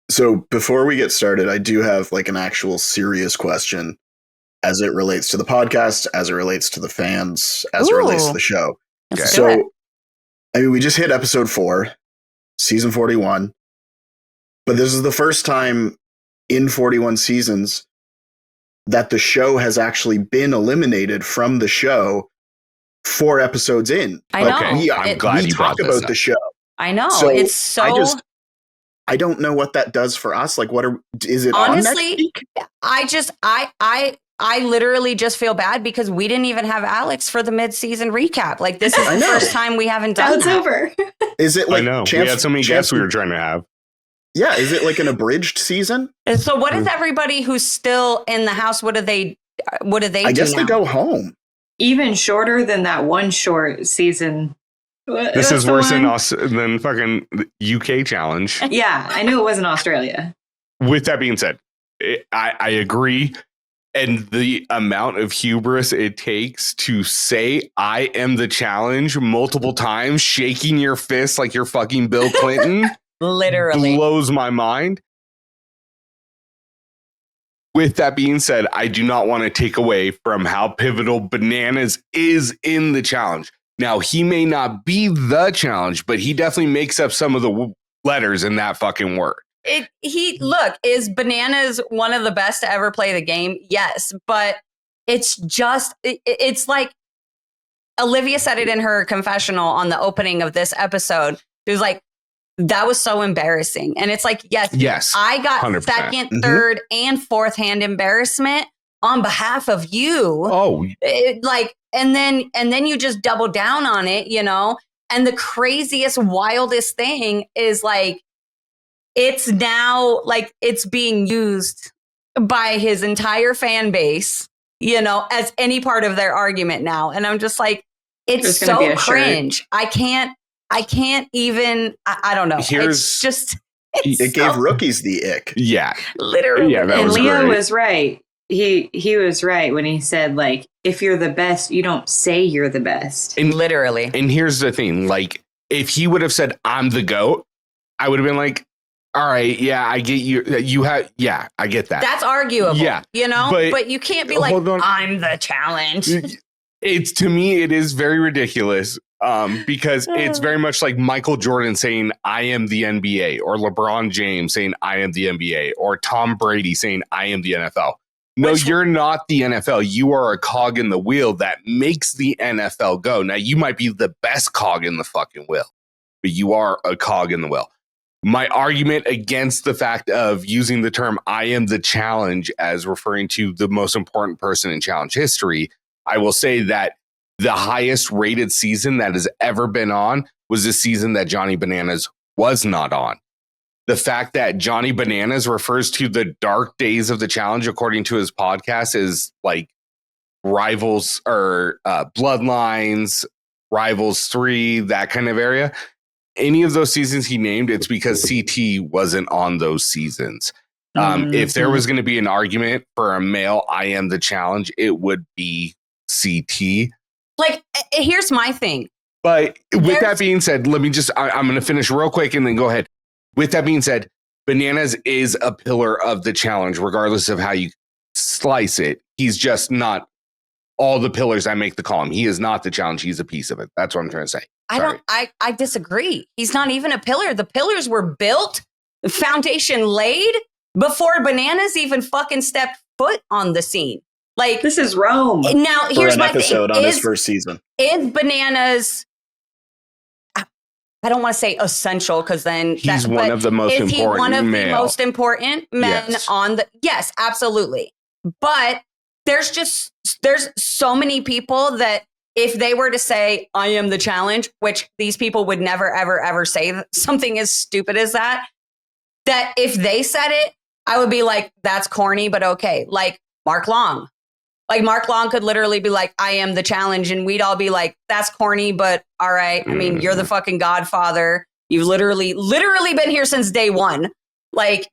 So before we get started, I do have like an actual serious question as it relates to the podcast, as it relates to the fans, as it relates to the show. Okay. So, I mean, we just hit episode 4, season 41, but this is the first time in 41 seasons that the show has actually been eliminated from the show 4 episodes in. I know. Okay. I'm glad you brought talk this about up. the show. I know. So it's so... I don't know what that does for us. Like, is it honestly, on next week? I literally just feel bad because we didn't even have Alex for the mid-season recap. Like, this is the first time we haven't done It's over. Is it like I know. We had so many guests we were trying to have. Yeah, is it like an abridged season? And so what is everybody who's still in the house? What do they I guess they go home. Even shorter than that one short season. This is worse than fucking UK challenge. Yeah, I knew it wasn't Australia. With that being said, I agree. And the amount of hubris it takes to say I am the challenge multiple times, shaking your fist like you're fucking Bill Clinton, literally blows my mind. With that being said, I do not want to take away from how pivotal Bananas is in the challenge. Now, he may not be the challenge, but he definitely makes up some of the letters in that fucking word. Is Bananas one of the best to ever play the game? Yes, but it's like Olivia said it in her confessional on the opening of this episode. She was like, that was so embarrassing. And it's like, yes, I got 100%. second, third, and fourth hand embarrassment on behalf of you. Oh, and then you just double down on it, you know? And the craziest, wildest thing is like, it's now like it's being used by his entire fan base, you know, as any part of their argument now. And I'm just like, it's so cringe. I can't even, I don't know. It gave rookies the ick. Yeah. Literally. Yeah, and Leo was right. He was right when he said, like, if you're the best, you don't say you're the best. And literally. And here's the thing. Like, if he would have said, I'm the GOAT, I would have been like, all right, yeah, I get you. I get that. That's arguable. Yeah. You know, but you can't be like, I'm the challenge. It's, to me, it is very ridiculous. Because it's very much like Michael Jordan saying, I am the NBA, or LeBron James saying, I am the NBA, or Tom Brady saying, I am the NFL. No, you're not the NFL. You are a cog in the wheel that makes the NFL go. Now, you might be the best cog in the fucking wheel, but you are a cog in the wheel. My argument against the fact of using the term I am the challenge as referring to the most important person in challenge history, I will say that the highest rated season that has ever been on was the season that Johnny Bananas was not on. The fact that Johnny Bananas refers to the dark days of the challenge, according to his podcast, is like Rivals or Bloodlines, Rivals 3, that kind of area. Any of those seasons he named, it's because CT wasn't on those seasons. If there was going to be an argument for a male I am the challenge, it would be CT. Like, here's my thing. But with that being said, let me just, I'm going to finish real quick and then go ahead. With that being said, Bananas is a pillar of the challenge, regardless of how you slice it. He's just not all the pillars I make the column. He is not the challenge. He's a piece of it. That's what I'm trying to say. I disagree. He's not even a pillar. The pillars were built, the foundation laid before Bananas even fucking stepped foot on the scene. Like, this is Rome. Now, here's my episode thing. On his first season. Is Bananas, I don't want to say essential because then he's one of the most important. Is he one of the most important men on the? Yes, absolutely. But there's so many people that if they were to say I am the challenge, which these people would never ever ever say something as stupid as that if they said it, I would be like, that's corny, but okay. Like Mark Long. Like Mark Long could literally be like, I am the challenge. And we'd all be like, that's corny, but all right. I mean, you're the fucking godfather. You've literally been here since day one. Like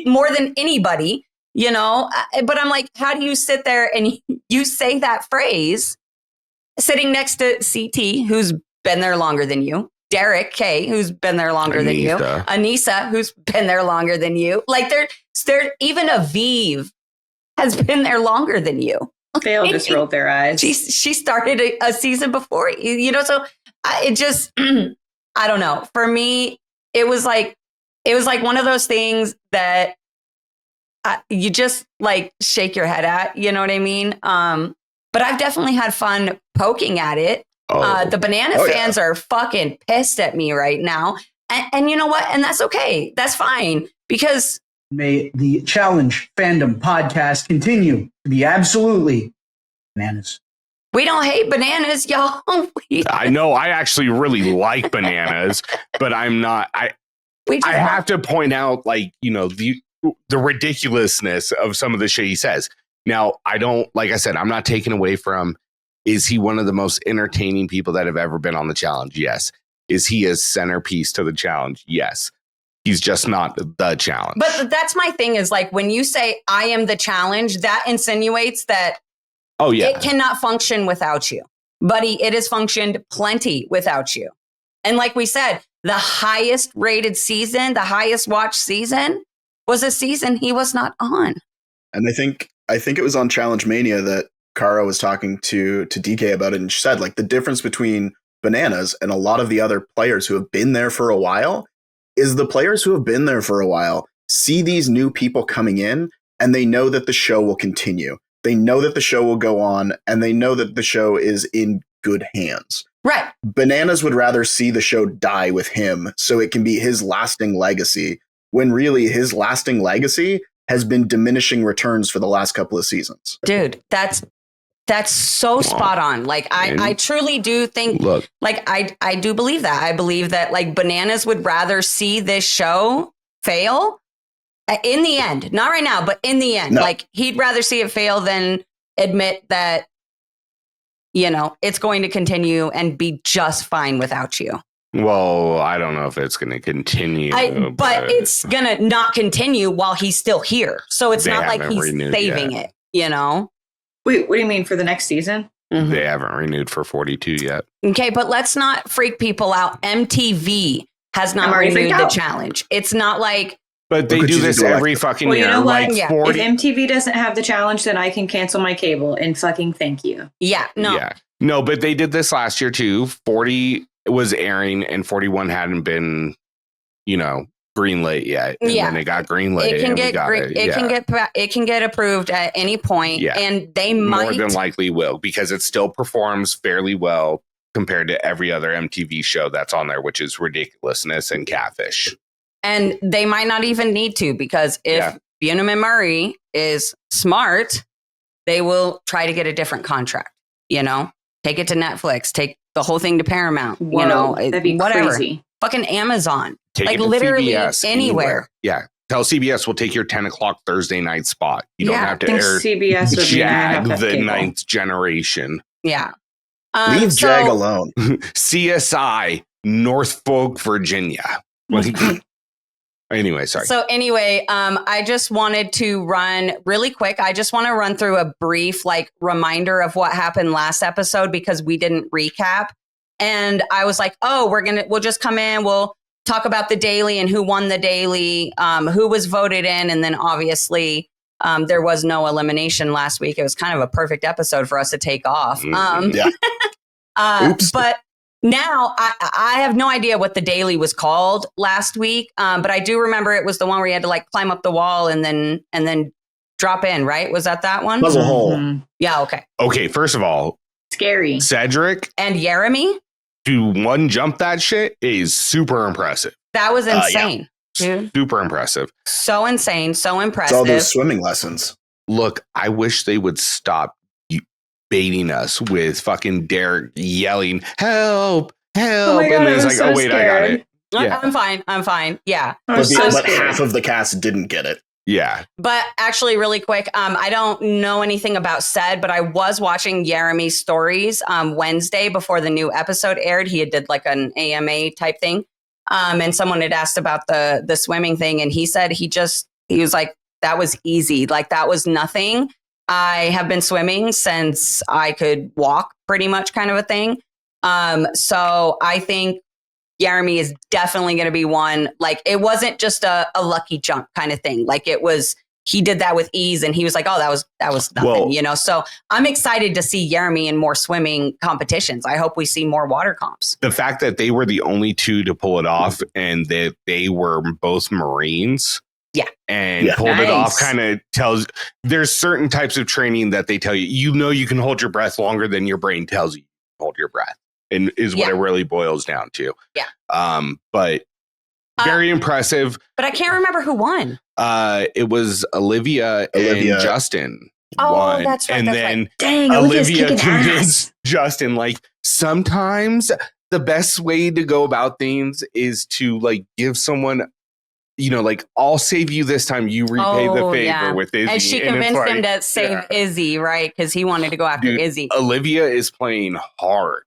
more than anybody, you know? But I'm like, how do you sit there and you say that phrase sitting next to CT, who's been there longer than you, Derek K, who's been there longer than you, Anissa, who's been there longer than you. Like there, even Aviv has been there longer than you. They all just rolled their eyes. She started a season before you, so it just, I don't know. For me, it was like one of those things that you just like shake your head at, you know what I mean? But I've definitely had fun poking at it. The banana fans are fucking pissed at me right now. And you know what? And that's okay. That's fine. Because may the Challenge Fandom Podcast continue to be absolutely bananas. We don't hate bananas, y'all. I know. I actually really like bananas, but I'm not. I have to point out, like, the ridiculousness of some of the shit he says. Now, like I said, I'm not taking away from, is he one of the most entertaining people that have ever been on the challenge? Yes. Is he a centerpiece to the challenge? Yes. He's just not the challenge. But that's my thing is, like, when you say I am the challenge, that insinuates that it cannot function without you. Buddy, it has functioned plenty without you. And like we said, the highest rated season, the highest watched season was a season he was not on. And I think it was on Challenge Mania that Cara was talking to DK about it, and she said, like, the difference between bananas and a lot of the other players who have been there for a while is the players who have been there for a while see these new people coming in and they know that the show will continue. They know that the show will go on, and they know that the show is in good hands. Right. Bananas would rather see the show die with him so it can be his lasting legacy, when really his lasting legacy has been diminishing returns for the last couple of seasons. Dude, that's so spot on. Like, I truly do think, I do believe that. I believe that, like, bananas would rather see this show fail in the end. Not right now, but in the end. No. Like, he'd rather see it fail than admit that, it's going to continue and be just fine without you. Well, I don't know if it's going to continue. But it's going to not continue while he's still here. So it's not like he's saving it, Wait, what do you mean for the next season? Mm-hmm. They haven't renewed for 42 yet. Okay, but let's not freak people out. MTV has not renewed the challenge. It's not like... But they do this every fucking year. You know what? If MTV doesn't have the challenge, then I can cancel my cable and fucking thank you. Yeah, no. Yeah. No, but they did this last year too. 40 was airing and 41 hadn't been, greenlit yet. And then it got greenlit. It can get approved at any point, and they might more than likely will, because it still performs fairly well compared to every other MTV show that's on there, which is ridiculousness and catfish. And they might not even need to, because if Bunim and Murray is smart, they will try to get a different contract. Take it to Netflix, take the whole thing to Paramount. Whoa, that'd be whatever. Crazy. Fucking Amazon. Take it literally CBS, anywhere. Yeah. Tell CBS we'll take your 10 o'clock Thursday night spot. You don't have to air CBS would Jag the ninth generation. Yeah. Leave Jag alone. CSI, Norfolk, Virginia. Anyway, sorry. So I just wanted to run really quick. I just want to run through a brief reminder of what happened last episode, because we didn't recap. And I was like, we'll just come in. We'll talk about the daily and who won the daily, who was voted in. And then obviously there was no elimination last week. It was kind of a perfect episode for us to take off. But now I have no idea what the daily was called last week. But I do remember it was the one where you had to climb up the wall and then drop in, right? Was that one? Puzzle hole. Mm-hmm. Yeah. Okay. Okay. First of all, scary. Cedric and Jeremy to one jump that shit is super impressive. That was insane. Dude. Super impressive. So insane. So impressive. It's all those swimming lessons. Look, I wish they would stop baiting us with fucking Derek yelling, help, help. Oh my God, and then it's so wait, scared. I got it. Yeah. I'm fine. Yeah. But half of the cast didn't get it. Yeah. But actually, really quick, I don't know anything about Ced, but I was watching Jeremy's stories Wednesday before the new episode aired. He had did an AMA type thing. And someone had asked about the swimming thing. And he said he was like, that was easy. That was nothing. I have been swimming since I could walk, pretty much, kind of a thing. So I think Jeremy is definitely going to be one. Like, it wasn't just a lucky jump kind of thing. Like, it was, he did that with ease and he was like, oh, that was nothing, you know? So I'm excited to see Jeremy in more swimming competitions. I hope we see more water comps. The fact that they were the only two to pull it off and that they were both Marines. Yeah. And pulled it off kind of tells, there's certain types of training that they tell you, you can hold your breath longer than your brain tells you to hold your breath, and is what it really boils down to. Yeah. But very impressive. But I can't remember who won. It was Olivia and Justin. Oh, won. that's right. And that's then right. Dang, Olivia Olivia's kicking convinced ass. Justin, like, sometimes the best way to go about things is to like give someone, you know, like, I'll save you this time. You repay the favor with Izzy. And she convinced him to save Izzy, right? Because he wanted to go after Izzy. Olivia is playing hard.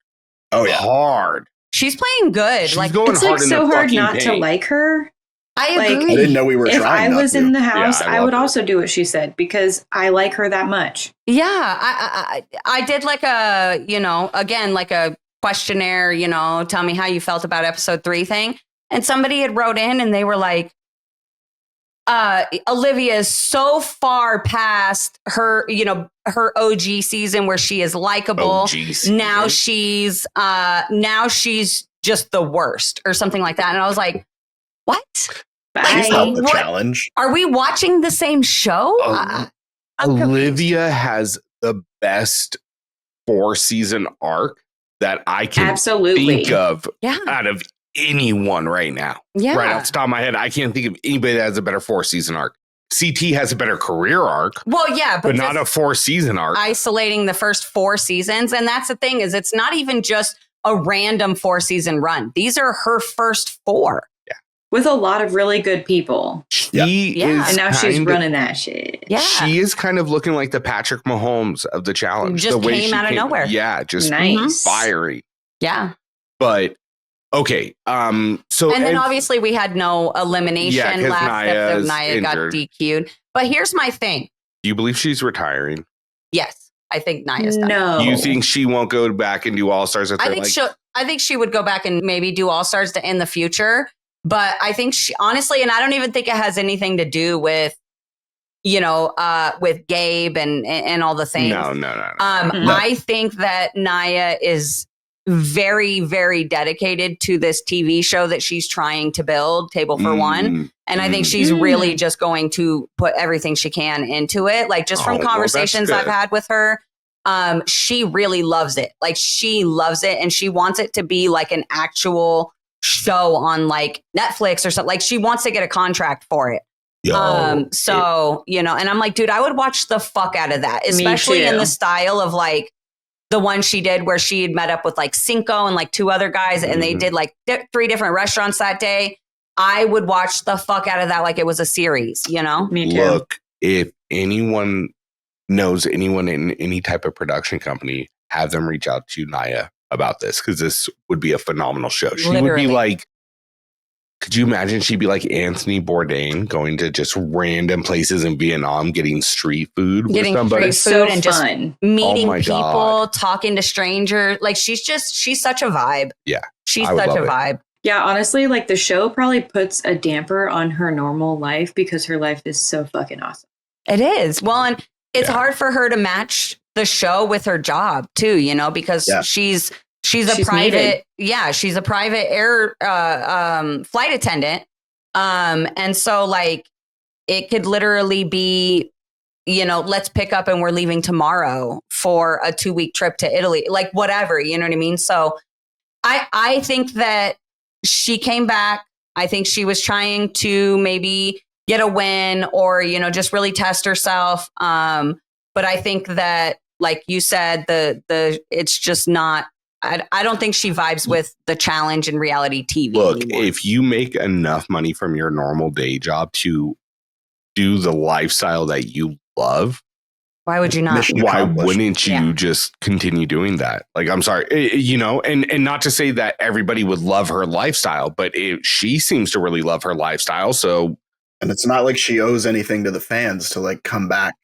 Oh, yeah. Hard. She's playing good. She's like, going It's hard like in so the hard fucking not to paint. like her. I Like, agree. I didn't know we were If trying. I was in the house, I I would love her. also do what she said because I like her that much. Yeah, I did like a, you know, again, like a questionnaire, you know, tell me how you felt about episode 3 thing. And somebody had wrote in and they were like, Olivia is so far past her, you know, her OG season where she is likable. Now she's just the worst or something like that. And I was like, what? She's not the What? challenge. Are we watching the same show? Olivia has the best 4-season arc that I can think of out of anyone right now. Yeah. Right off the top of my head, I can't think of anybody that has a better 4-season arc. CT has a better career arc. Well, yeah, but not a 4-season arc. Isolating the first 4 seasons. And that's the thing, is it's not even just a random 4-season run. These are her first 4. Yeah. With a lot of really good people. She is and now she's running that shit. Yeah. She is kind of looking like the Patrick Mahomes of the challenge. Just the way came out of nowhere. Yeah, just nice. fiery. Yeah. But okay. So and then obviously we had no elimination last episode. Nia got DQ'd. But here's my thing. Do you believe she's retiring? Yes. I think Nia's done. No. You think she won't go back and do All Stars? I think she would go back and maybe do All Stars in the future. But I think she honestly, and I don't even think it has anything to do with, you know, with Gabe and all the things. No. I think that Nia is very, very dedicated to this TV show that she's trying to build, Table for One. And I think she's really just going to put everything she can into it. Like, just from conversations I've had with her, she really loves it. Like, she loves it and she wants it to be like an actual show on like Netflix or something. Like, she wants to get a contract for it. So, you know, and I'm like, dude, I would watch the fuck out of that, especially in the style of like the one she did where she had met up with like Cinco and like 2 other guys and they did like 3 different restaurants that day. I would watch the fuck out of that like it was a series, you know? Me too. Look, if anyone knows anyone in any type of production company, have them reach out to Nia about this, because this would be a phenomenal show. She would be like, could you imagine she'd be like Anthony Bourdain going to just random places in Vietnam getting street food with somebody? Street food and just meeting people, God. talking to strangers. Like, she's such a vibe. Yeah. She's such a vibe. Yeah, honestly, like the show probably puts a damper on her normal life because her life is so fucking awesome. It is. Well, and it's hard for her to match the show with her job too, you know, because she's a private, she's a private air flight attendant. And so like it could literally be, you know, let's pick up and we're leaving tomorrow for a 2-week trip to Italy, like whatever, you know what I mean? So I think that she came back. I think she was trying to maybe get a win or, you know, just really test herself. But I think that, like you said, it's just not, I don't think she vibes with the challenge in reality TV. Look, anymore. if you make enough money from your normal day job to do the lifestyle that you love, why would you not? Why wouldn't you just continue doing that? Like, I'm sorry, you know, and not to say that everybody would love her lifestyle, but she seems to really love her lifestyle. So, and it's not like she owes anything to the fans to like come back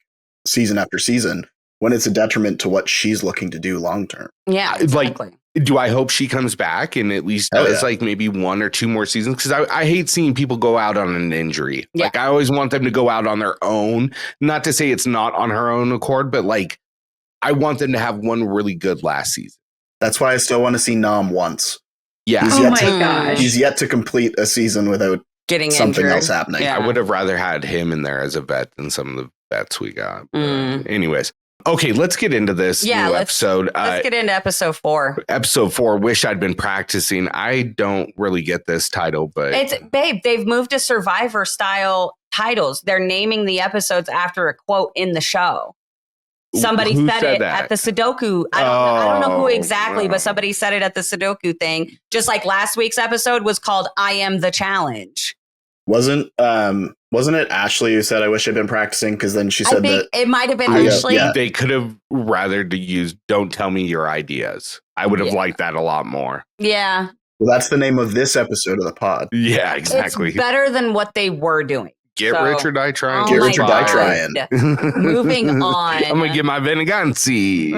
season after season when it's a detriment to what she's looking to do long term. Yeah, exactly. Like, Do I hope she comes back and at least does like maybe 1 or 2 more seasons? Because I hate seeing people go out on an injury. Yeah. Like I always want them to go out on their own. Not to say it's not on her own accord, but like I want them to have one really good last season. That's why I still want to see Nam once. Yeah. Gosh. He's yet to complete a season without getting something injured. else happening. Yeah. I would have rather had him in there as a vet than some of the vets we got. Anyways. Okay, let's get into this new episode. Let's get into episode 4. Episode 4, Wish I'd Been Practicing. I don't really get this title, but... They've moved to Survivor style titles. They're naming the episodes after a quote in the show. Somebody said it that? at the Sudoku. I don't know who exactly, but somebody said it at the Sudoku thing. Just like last week's episode was called I Am the Challenge. Wasn't it Ashley who said I wish I'd been practicing? Because then she said that it might have been Ashley. Yeah. They could have rather to use "Don't tell me your ideas." I would have liked that a lot more. Yeah. Well, that's the name of this episode of the pod. Yeah, exactly. It's better than what they were doing. Get rich or die trying. Get rich or die trying. Moving on. I'm gonna get my Venegansi.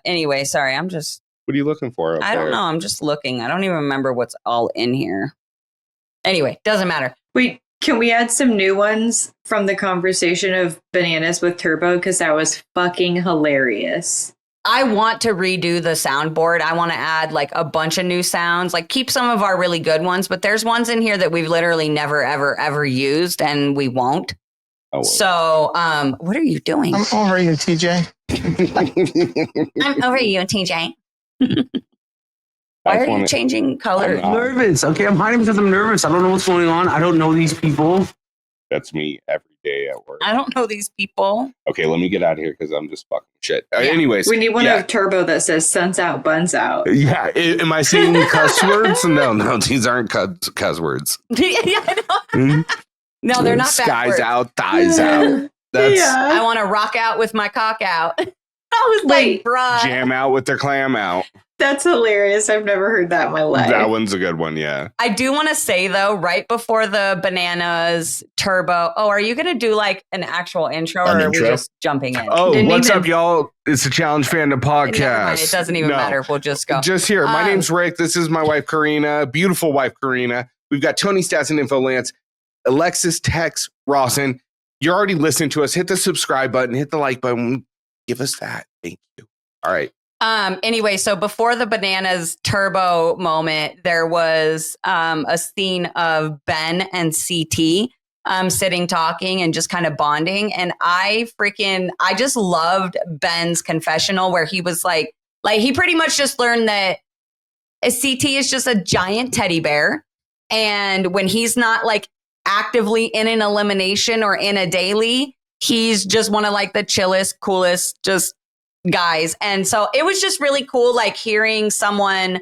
Anyway, sorry. I'm just. What are you looking for? I don't know. I'm just looking. I don't even remember what's all in here. Anyway, doesn't matter. Wait, can we add some new ones from the conversation of Bananas with Turbo? Because that was fucking hilarious. I want to redo the soundboard. I want to add like a bunch of new sounds, like keep some of our really good ones, but there's ones in here that we've literally never, ever, ever used and we won't. Oh, well. So, what are you doing? I'm over you, TJ. I'm over you, TJ. Why are you changing colors? I'm nervous. Okay, I'm hiding because I'm nervous. I don't know what's going on. I don't know these people. That's me every day at work. I don't know these people. Okay, let me get out of here because I'm just fucking shit. Anyways. We need one of Turbo that says sun's out, buns out. Yeah. Am I saying cuss words? No, these aren't cuss words. Yeah, I know. No, they're not Skies backwards. out, thighs out. That's I want to rock out with my cock out. I was like, bruh. jam out with their clam out. That's hilarious. I've never heard that in my life. That one's a good one, yeah. I do want to say, though, right before the Bananas Turbo. Oh, are you going to do like an actual intro or are we just jumping in? Oh, what's up, y'all? It's the Challenge Fandom Podcast. Never mind. It doesn't even matter. We'll just go. Just here. My name's Rick. This is my wife, Karina. Beautiful wife, Karina. We've got Tony Stats and Info Lance, Alexis, Tex, Rawson. You're already listening to us. Hit the subscribe button. Hit the like button. Give us that. Thank you. All right. Anyway, so before the Bananas Turbo moment, there was a scene of Ben and CT sitting talking and just kind of bonding. And I just loved Ben's confessional where he was like he pretty much just learned that CT is just a giant teddy bear. And when he's not like actively in an elimination or in a daily, he's just one of like the chillest, coolest, just guys. And so it was just really cool, like hearing someone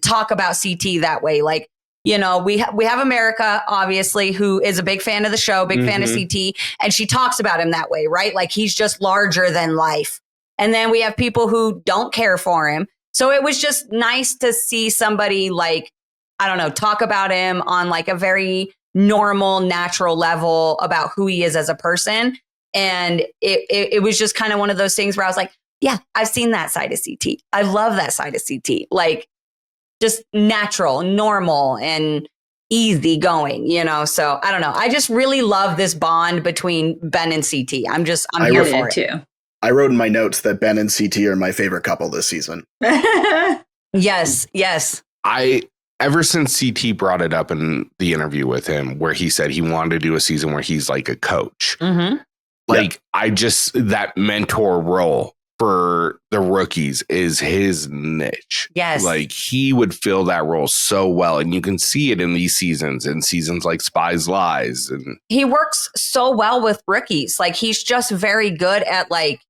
talk about CT that way. Like, you know, we have America, obviously, who is a big fan of the show, big fan of CT, and she talks about him that way, right? Like he's just larger than life. And then we have people who don't care for him. So it was just nice to see somebody like, I don't know, talk about him on like a very normal, natural level about who he is as a person. And it was just kind of one of those things where I was like, yeah, I've seen that side of CT. I love that side of CT. Like just natural, normal, and easy going, you know? So I don't know. I just really love this bond between Ben and CT. I'm here for it. Too. I wrote in my notes that Ben and CT are my favorite couple this season. Yes. Ever since CT brought it up in the interview with him, where he said he wanted to do a season where he's like a coach. Mm-hmm. Like, that mentor role for the rookies is his niche. Yes. Like, he would fill that role so well. And you can see it in these seasons, in seasons like Spies Lies. And he works so well with rookies. Like, he's just very good at, like,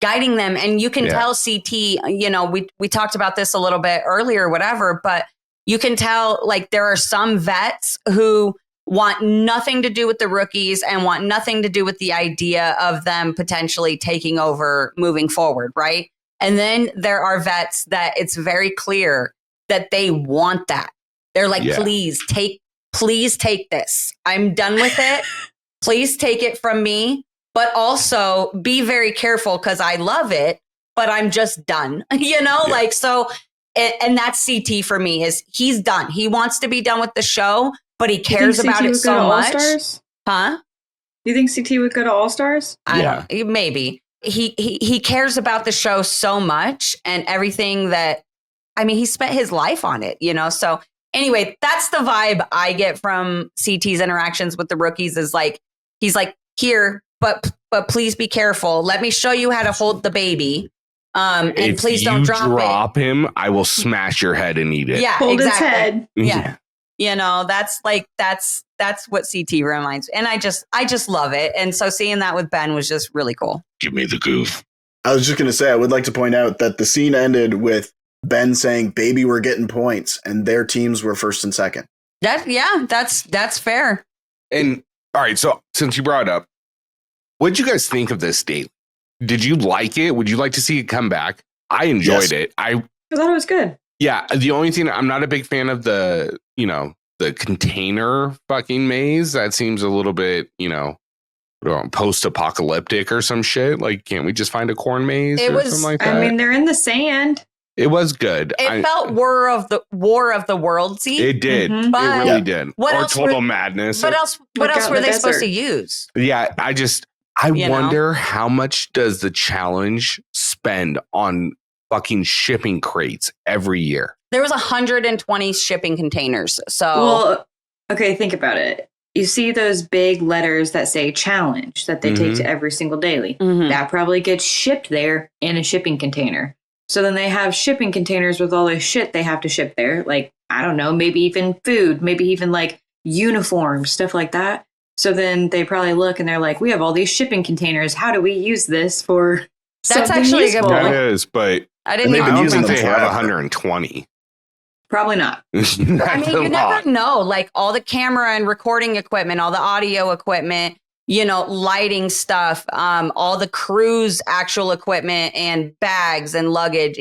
guiding them. And you can tell CT, you know, we talked about this a little bit earlier, whatever, but you can tell, like, there are some vets who want nothing to do with the rookies and want nothing to do with the idea of them potentially taking over moving forward, right? And then there are vets that it's very clear that they want that. They're like, please take this. I'm done with it. Please take it from me. But also be very careful because I love it. but I'm just done. Like, so, and that's CT for me is he's done. He wants to be done with the show, but he cares about it so much. All-Stars? Huh? Do you think CT would go to All-Stars? I don't, maybe. He cares about the show so much and everything that, I mean, he spent his life on it, So anyway, that's the vibe I get from CT's interactions with the rookies is like, he's like, here, but please be careful. Let me show you how to hold the baby. And if please don't drop him, I will smash your head and eat it. Yeah, hold exactly. its head. Yeah. That's what CT reminds me. And I just love it. And so seeing that with Ben was just really cool. Give me the goof. I was just going to say, I would like to point out that the scene ended with Ben saying, baby, we're getting points, and their teams were first and second. That's fair. And all right, so since you brought it up, what did you guys think of this date? Did you like it? Would you like to see it come back? I enjoyed it. I thought it was good. Yeah, the only thing, I'm not a big fan of the container fucking maze. That seems a little bit, post-apocalyptic or some shit. Like, can't we just find a corn maze something like that? I mean, they're in the sand. It was good. It felt War of the Worldsy. It did. Mm-hmm. It really did. What or else Total Madness. What else were they supposed to use? Yeah, I wonder how much does the challenge spend on fucking shipping crates every year? There was 120 shipping containers. So, well, okay, think about it. You see those big letters that say challenge that they take to every single daily. Mm-hmm. That probably gets shipped there in a shipping container. So then they have shipping containers with all this shit they have to ship there. Like, I don't know, maybe even food, maybe even like uniforms, stuff like that. So then they probably look and they're like, we have all these shipping containers. How do we use this for That's something actually useful? a good point. That is, but I don't think they have 120. Probably not. I mean, you never know. Like all the camera and recording equipment, all the audio equipment, lighting stuff, all the crew's actual equipment and bags and luggage.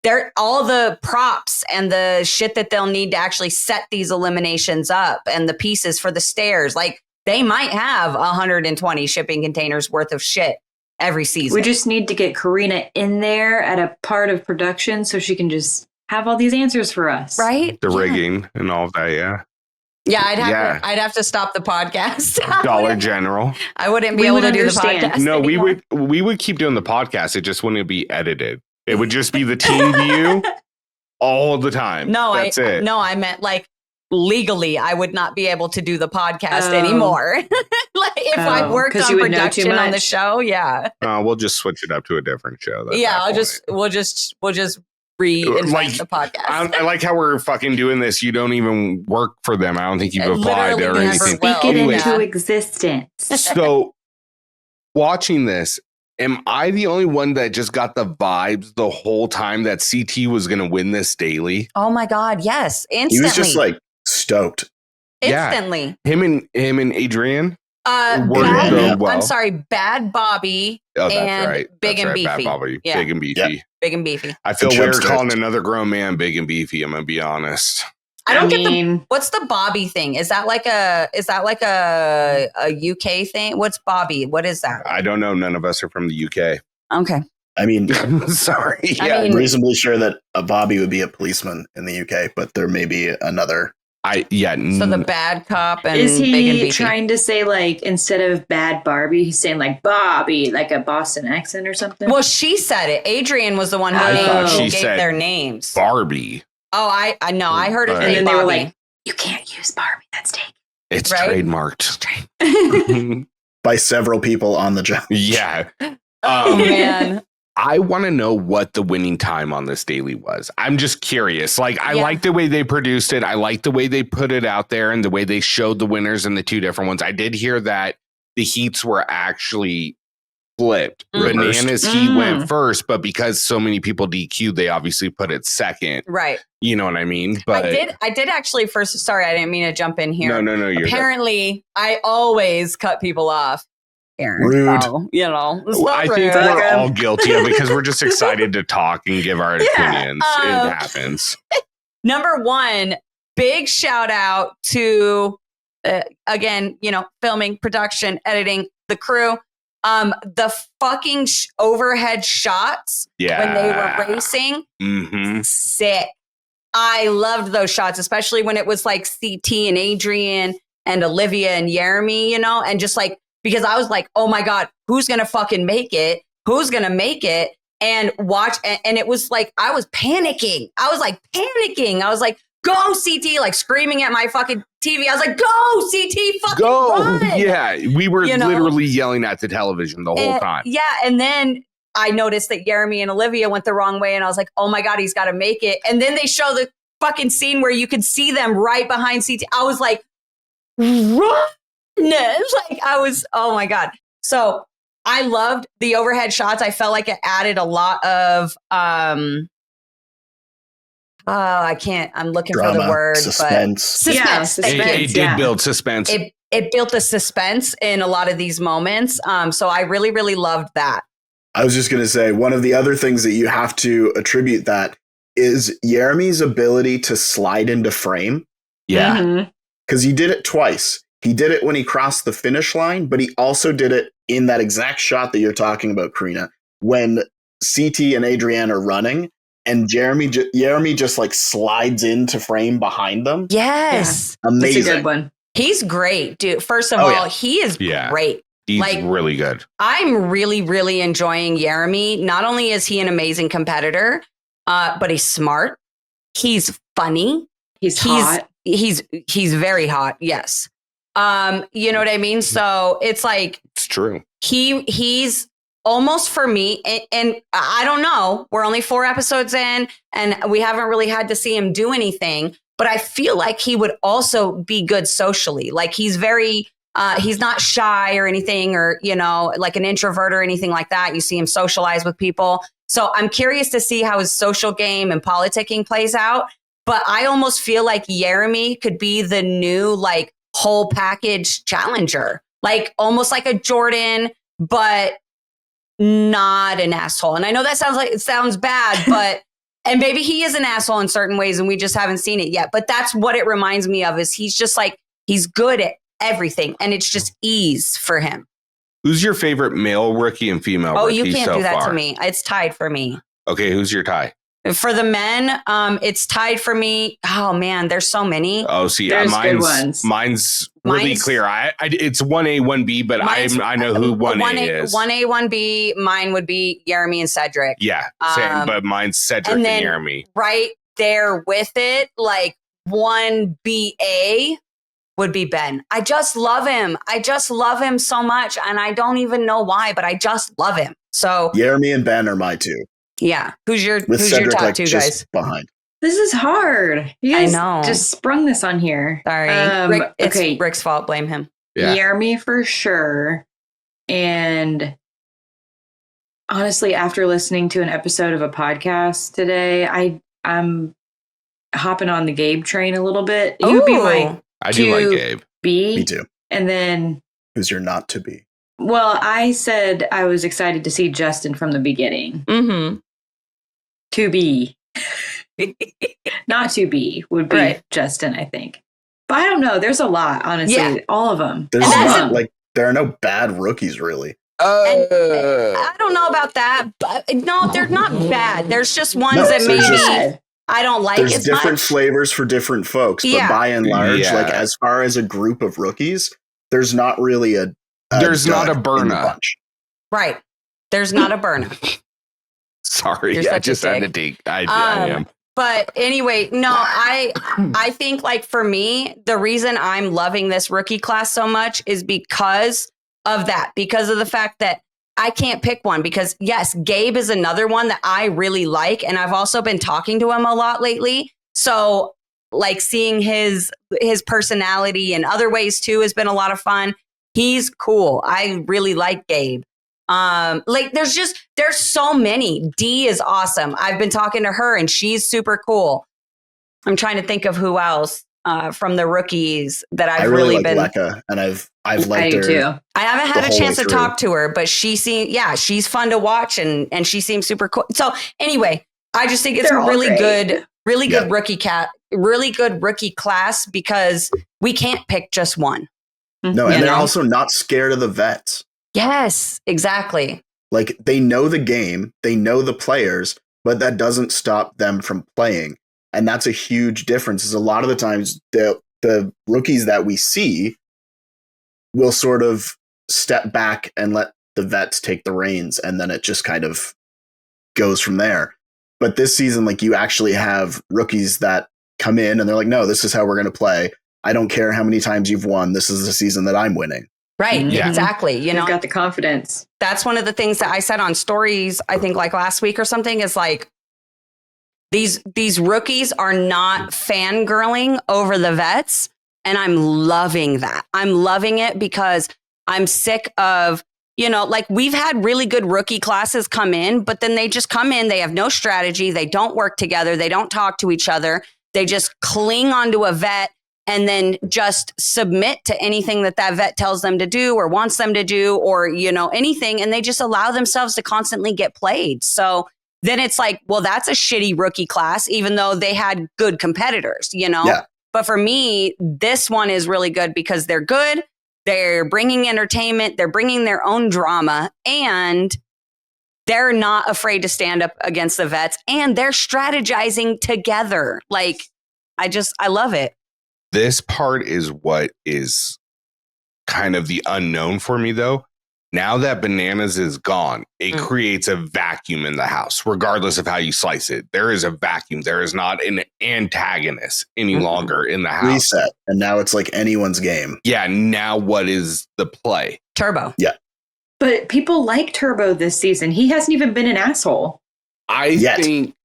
They're all the props and the shit that they'll need to actually set these eliminations up and the pieces for the stairs. Like they might have 120 shipping containers worth of shit every season. We just need to get Karina in there at a part of production so she can just have all these answers for us. Right? The rigging and all of that, yeah. Yeah, I'd have to stop the podcast. Dollar General. I wouldn't be able to do the podcast. No, anymore. we would keep doing the podcast. It just wouldn't be edited. It would just be the team view all the time. No, that's it. No, I meant like legally, I would not be able to do the podcast anymore. Like if I worked on production on the show, yeah. We'll just switch it up to a different show. We'll just reinvent the podcast. I like how we're fucking doing this. You don't even work for them. I don't think you've applied or anything. Speak it into existence. So watching this, am I the only one that just got the vibes the whole time that CT was going to win this daily? Oh my God, yes. Instantly. He was just like stoked. Instantly. Yeah. Him and Adrian? I'm sorry, Bad Bobby and right. Big That's and Beefy. Bad Bobby, yeah. Big and Beefy. Yep. Big and Beefy. I feel weird calling another grown man Big and Beefy, I'm going to be honest. I don't get what's the Bobby thing? Is that like a UK thing? What's Bobby? What is that? I don't know. None of us are from the UK. Okay. I mean, sorry. Yeah, I'm reasonably sure that a Bobby would be a policeman in the UK, but there may be another. So the bad cop and is he Big and Beefy. Trying to say like instead of Bad Barbie, he's saying like Bobby, like a Boston accent or something? Well, she said it. Adrian was the one who gave their names. Barbie. Oh, I know. I heard it. And then they were like, "You can't use Barbie. That's taken. It's trademarked by several people on the job." Yeah. Oh man. I want to know what the winning time on this daily was. I'm just curious. Like, I like the way they produced it. I like the way they put it out there and the way they showed the winners in the two different ones. I did hear that the heats were actually flipped. Bananas heat went first, but because so many people DQ'd, they obviously put it second. Right. You know what I mean? But I did actually first. Sorry, I didn't mean to jump in here. No. Apparently, I always cut people off. Rude. So, I think we're all guilty of it because we're just excited to talk and give our opinions. It happens. Number one, big shout out to, again, filming, production, editing, the crew. The fucking overhead shots when they were racing, sick. I loved those shots, especially when it was like CT and Adrian and Olivia and Jeremy, you know, and just like, because I was like, oh my God, who's going to fucking make it? Who's going to make it? And watch. And it was like, I was panicking. I was like, go CT, like screaming at my fucking TV. I was like, go CT, fucking run. Yeah. We were literally yelling at the television the whole time. Yeah. And then I noticed that Jeremy and Olivia went the wrong way. And I was like, oh my God, he's got to make it. And then they show the fucking scene where you could see them right behind CT. I was like, run. Oh my God. So I loved the overhead shots. I felt like it added a lot of, I'm looking drama, for the word, suspense. Suspense. It did build suspense. It built the suspense in a lot of these moments. So I really, really loved that. I was just going to say, one of the other things that you have to attribute that is Jeremy's ability to slide into frame. Yeah. Because he did it twice. He did it when he crossed the finish line, but he also did it in that exact shot that you're talking about, Karina, when CT and Adrienne are running and Jeremy just like slides into frame behind them. Yes. Yeah. Amazing. That's a good one. He's great, dude. First of all, he is great. He's really good. I'm really, really enjoying Jeremy. Not only is he an amazing competitor, but he's smart. He's funny. He's hot. He's very hot. Yes. You know what I mean? So it's like, it's true. He's almost, for me, and I don't know, we're only 4 episodes in and we haven't really had to see him do anything, but I feel like he would also be good socially. Like he's very, he's not shy or anything, or, you know, like an introvert or anything like that. You see him socialize with people. So I'm curious to see how his social game and politicking plays out. But I almost feel like Jeremy could be the new, like, whole package challenger, like almost like a Jordan, but not an asshole. And I know that sounds bad, but, and maybe he is an asshole in certain ways and we just haven't seen it yet. But that's what it reminds me of, is he's just like, he's good at everything. And it's just ease for him. Who's your favorite male rookie and female rookie? You can't so do that far? to me. It's tied for me. Okay, who's your tie? For the men, it's tied for me. Oh man, there's so many. Oh, see, There's good ones. Mine's really clear. It's 1A, 1B, but I know who 1A is. 1A, 1B. Mine would be Jeremy and Cedric. Yeah, same. But mine's Cedric and Jeremy. Right there with it, like 1BA would be Ben. I just love him. I just love him so much, and I don't even know why, but I just love him. So Jeremy and Ben are my two. Yeah. Who's your Cedric, top like, two just guys? Behind. This is hard. You guys just sprung this on here. Sorry. It's Rick's fault. Blame him. Yeah. Jeremy for sure. And honestly, after listening to an episode of a podcast today, I'm hopping on the Gabe train a little bit. He would be my I do like Gabe. B. Me too. And then who's your not to be? Well, I said I was excited to see Justin from the beginning. Mm-hmm. To be. Not to be would be Justin, I think. But I don't know. There's a lot, honestly. Yeah. All of them. There's not, there are no bad rookies, really. I don't know about that. But no, they're not bad. There's just ones that maybe I don't like as much. There's different flavors for different folks. But by and large, like as far as a group of rookies, there's not really there's not a burner. Right. There's not a burner. Sorry, I just had to take. I am. But anyway, no, I think like for me, the reason I'm loving this rookie class so much is because of that, because of the fact that I can't pick one, because yes, Gabe is another one that I really like. And I've also been talking to him a lot lately. So like seeing his personality in other ways too has been a lot of fun. He's cool. I really like Gabe. Like there's so many. D is awesome. I've been talking to her and she's super cool. I'm trying to think of who else from the rookies that I've really been. Lecca, and I've liked her too. I haven't had a chance to talk to her, but she's fun to watch and she seems super cool. So anyway, I just think it's a really good rookie class because we can't pick just one. No, and they're also not scared of the vets. Yes, exactly. Like they know the game, they know the players, but that doesn't stop them from playing. And that's a huge difference. Is a lot of the times the rookies that we see will sort of step back and let the vets take the reins, and then it just kind of goes from there. But this season, like, you actually have rookies that come in and they're like, no, this is how we're going to play. I don't care how many times you've won. This is the season that I'm winning. Right. Yeah. Exactly. You know, They've got the confidence. that's one of the things that I said on stories, I think like last week or something, is like these rookies are not fangirling over the vets. And I'm loving that. I'm loving it because I'm sick of, you know, like we've had really good rookie classes come in, but then they just come in, they have no strategy, they don't work together, they don't talk to each other, they just cling onto a vet and then just submit to anything that vet tells them to do or wants them to do, or, you know, anything. And they just allow themselves to constantly get played. So then it's like, well, that's a shitty rookie class, even though they had good competitors, you know? Yeah. But for me, this one is really good because they're good. They're bringing entertainment. They're bringing their own drama, and they're not afraid to stand up against the vets, and they're strategizing together. Like, I love it. This part is what is kind of the unknown for me, though. Now that Bananas is gone, it creates a vacuum in the house, regardless of how you slice it. There is a vacuum. There is not an antagonist any longer in the house. Reset. And now it's like anyone's game. Yeah. Now what is the play? Turbo. Yeah. But people like Turbo this season. He hasn't even been an asshole. I think.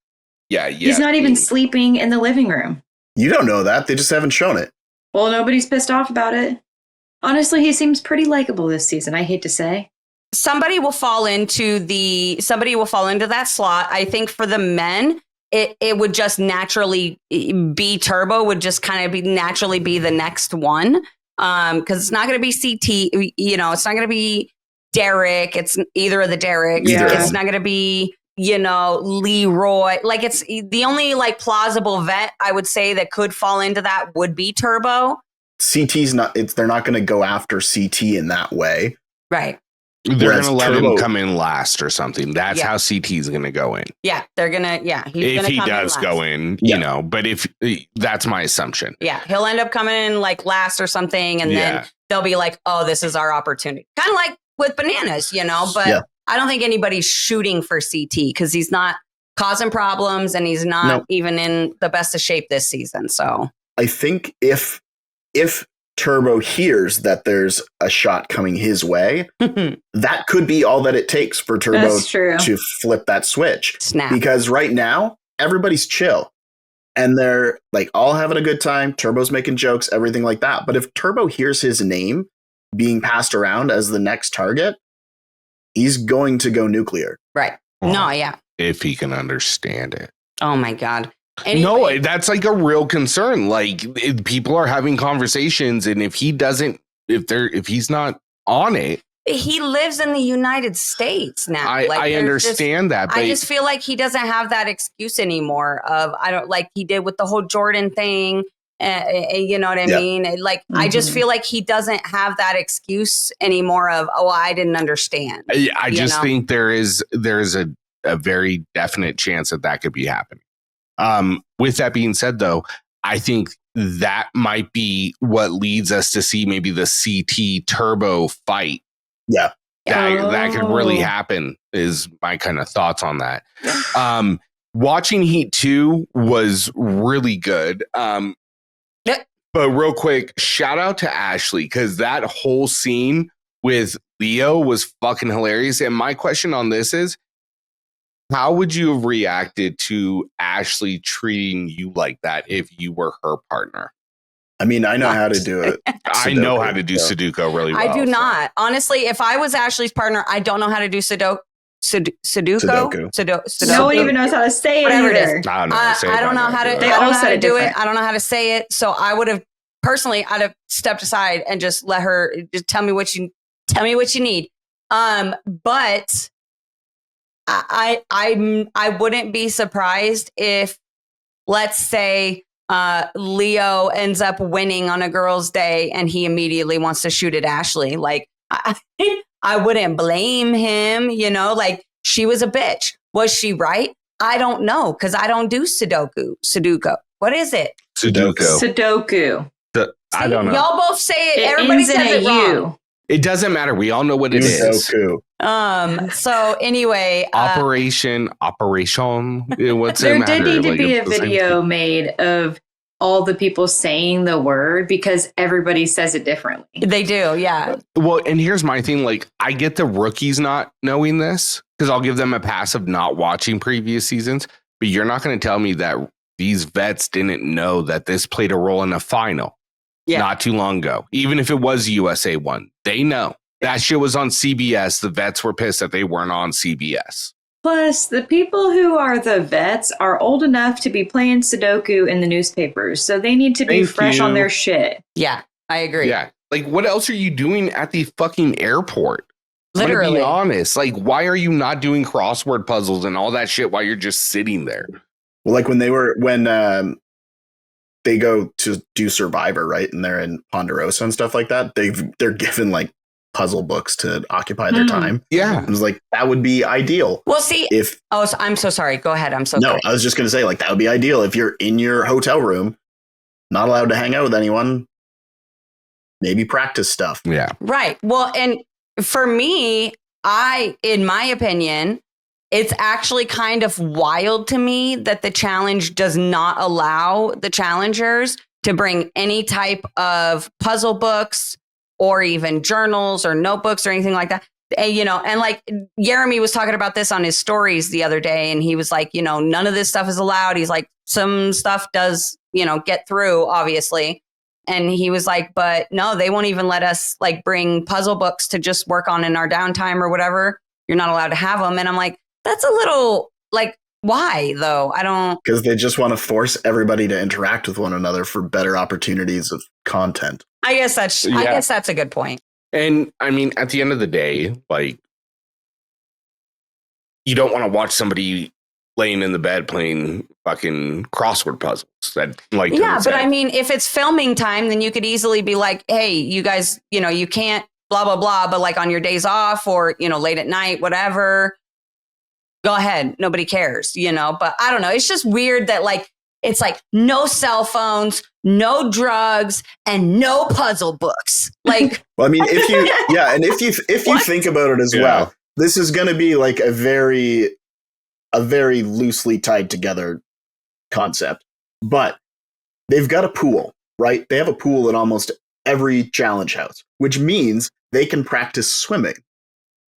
Yeah. He's not even sleeping in the living room. You don't know that. They just haven't shown it. Well, nobody's pissed off about it. Honestly, he seems pretty likable this season, I hate to say. Somebody will fall into that slot. I think for the men, it would just naturally be Turbo, would just kind of naturally be the next one. Because it's not going to be CT, you know, it's not going to be Derek. It's either of the Dereks. Yeah. It's not going to be, you know, Leroy. Like, it's the only like plausible vet I would say that could fall into that would be Turbo. CT's not, they're not going to go after CT in that way. Right. They're going to let Turbo him come in last or something. That's how CT is going to go in. Yeah. They're going to, if he does go in, you know, but if that's my assumption. Yeah. He'll end up coming in like last or something. And then they'll be like, oh, this is our opportunity. Kind of like with Bananas, you know, but I don't think anybody's shooting for CT because he's not causing problems and he's not even in the best of shape this season. So I think if Turbo hears that there's a shot coming his way, that could be all that it takes for Turbo to flip that switch. Snap. Because right now, everybody's chill. And they're like all having a good time. Turbo's making jokes, everything like that. But if Turbo hears his name being passed around as the next target, he's going to go nuclear. Right. No, yeah. If he can understand it. Oh, my God. Anyway. No, that's like a real concern. Like people are having conversations, and if he's not on it, he lives in the United States now. I understand that. But I just feel like he doesn't have that excuse anymore of, I don't like he did with the whole Jordan thing. You know what I mean? Like, I just feel like he doesn't have that excuse anymore of, oh, I didn't understand. I just think there's a very definite chance that could be happening. With that being said, though, I think that might be what leads us to see maybe the CT Turbo fight. Yeah. That could really happen is my kind of thoughts on that. Watching Heat 2 was really good. But real quick, shout out to Ashley, because that whole scene with Leo was fucking hilarious. And my question on this is, how would you have reacted to Ashley treating you like that if you were her partner? I mean, I know how to do it. I know how to do Sudoku really well. I do not. Honestly, if I was Ashley's partner, I don't know how to do Sudoku. No one even knows how to say it. Whatever either. it is. I don't know how to. They I don't all know how said to it do it. different. I don't know how to say it. So I would have personally, I'd have stepped aside and just let her just tell me what you need. But I wouldn't be surprised if, let's say, Leo ends up winning on a girl's day and he immediately wants to shoot at Ashley. Like, I wouldn't blame him, like she was a bitch. Was she right? I don't know because I don't do Sudoku. What is it? Sudoku. I don't know. Y'all both say it. It Everybody ends in says a it wrong. U. It doesn't matter. We all know what it is. Sudoku. So anyway, Operation. What's There it matter? did need to be a it's the same video thing. made of all the people saying the word because everybody says it differently. they do, yeah. Well, and here's my thing. Like, I get the rookies not knowing this because I'll give them a pass of not watching previous seasons. But you're not going to tell me that these vets didn't know that this played a role in the final not too long ago. Even if it was USA 1, they know. That shit was on CBS. The vets were pissed that they weren't on CBS. Plus, the people who are the vets are old enough to be playing Sudoku in the newspapers, so they need to be fresh on their shit. Yeah, I agree. Yeah. Like, what else are you doing at the fucking airport? Literally. I'm gonna be honest. Like, why are you not doing crossword puzzles and all that shit while you're just sitting there? Well, like when they go to do Survivor, right? And they're in Ponderosa and stuff like that. They're given like puzzle books to occupy their time. Yeah. I was like, that would be ideal. Well, see, I'm so sorry. Go ahead. I'm so sorry. I was just going to say, like, that would be ideal if you're in your hotel room, not allowed to hang out with anyone, maybe practice stuff. Yeah. Right. Well, and for me, in my opinion, it's actually kind of wild to me that the challenge does not allow the challengers to bring any type of puzzle books or even journals or notebooks or anything like that. And like Jeremy was talking about this on his stories the other day, and he was like, none of this stuff is allowed. He's like, some stuff does, get through, obviously. And he was like, but no, they won't even let us like bring puzzle books to just work on in our downtime or whatever. You're not allowed to have them. And I'm like, that's a little like, why though? I don't. Because they just want to force everybody to interact with one another for better opportunities of content. I guess that's a good point. And I mean, at the end of the day, like, you don't want to watch somebody laying in the bed playing fucking crossword puzzles. That like, yeah, but I mean, if it's filming time, then you could easily be like, hey, you guys, you can't blah, blah, blah. But like on your days off or, late at night, whatever, go ahead. Nobody cares, but I don't know. It's just weird that like, it's like no cell phones, no drugs, and no puzzle books. Like, well, I mean, if you think about it as well, this is going to be like a very loosely tied together concept. But they've got a pool, right? They have a pool in almost every challenge house, which means they can practice swimming.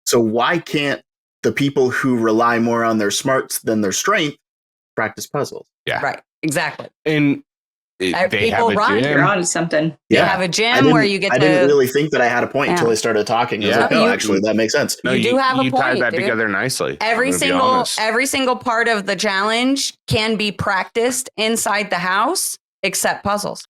So why can't the people who rely more on their smarts than their strength practice puzzles? Yeah. Right. Exactly. And they have a gym. You're on to something. They have a gym where you get to... I didn't really think that I had a point until I started talking. I was like, no, actually, that makes sense. No, you do have a point, tied that dude. together nicely. Every single part of the challenge can be practiced inside the house, except puzzles.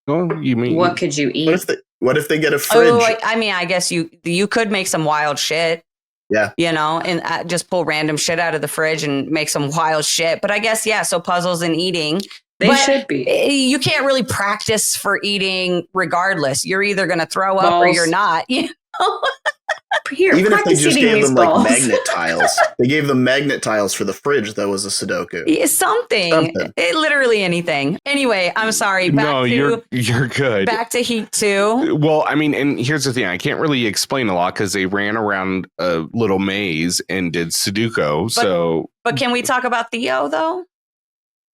Well, you mean... What could you eat? What if they get a fridge? Oh, I mean, I guess you could make some wild shit. Yeah. And just pull random shit out of the fridge and make some wild shit. But I guess, so puzzles and eating. They should be. You can't really practice for eating regardless. You're either going to throw up or you're not. Here, even if they just gave them balls. like magnet tiles. They gave them magnet tiles for the fridge that was a Sudoku. Something. Literally anything. Anyway, I'm sorry. You're good. Back to Heat 2. Well, I mean, and here's the thing. I can't really explain a lot because they ran around a little maze and did Sudoku. But can we talk about Theo, though?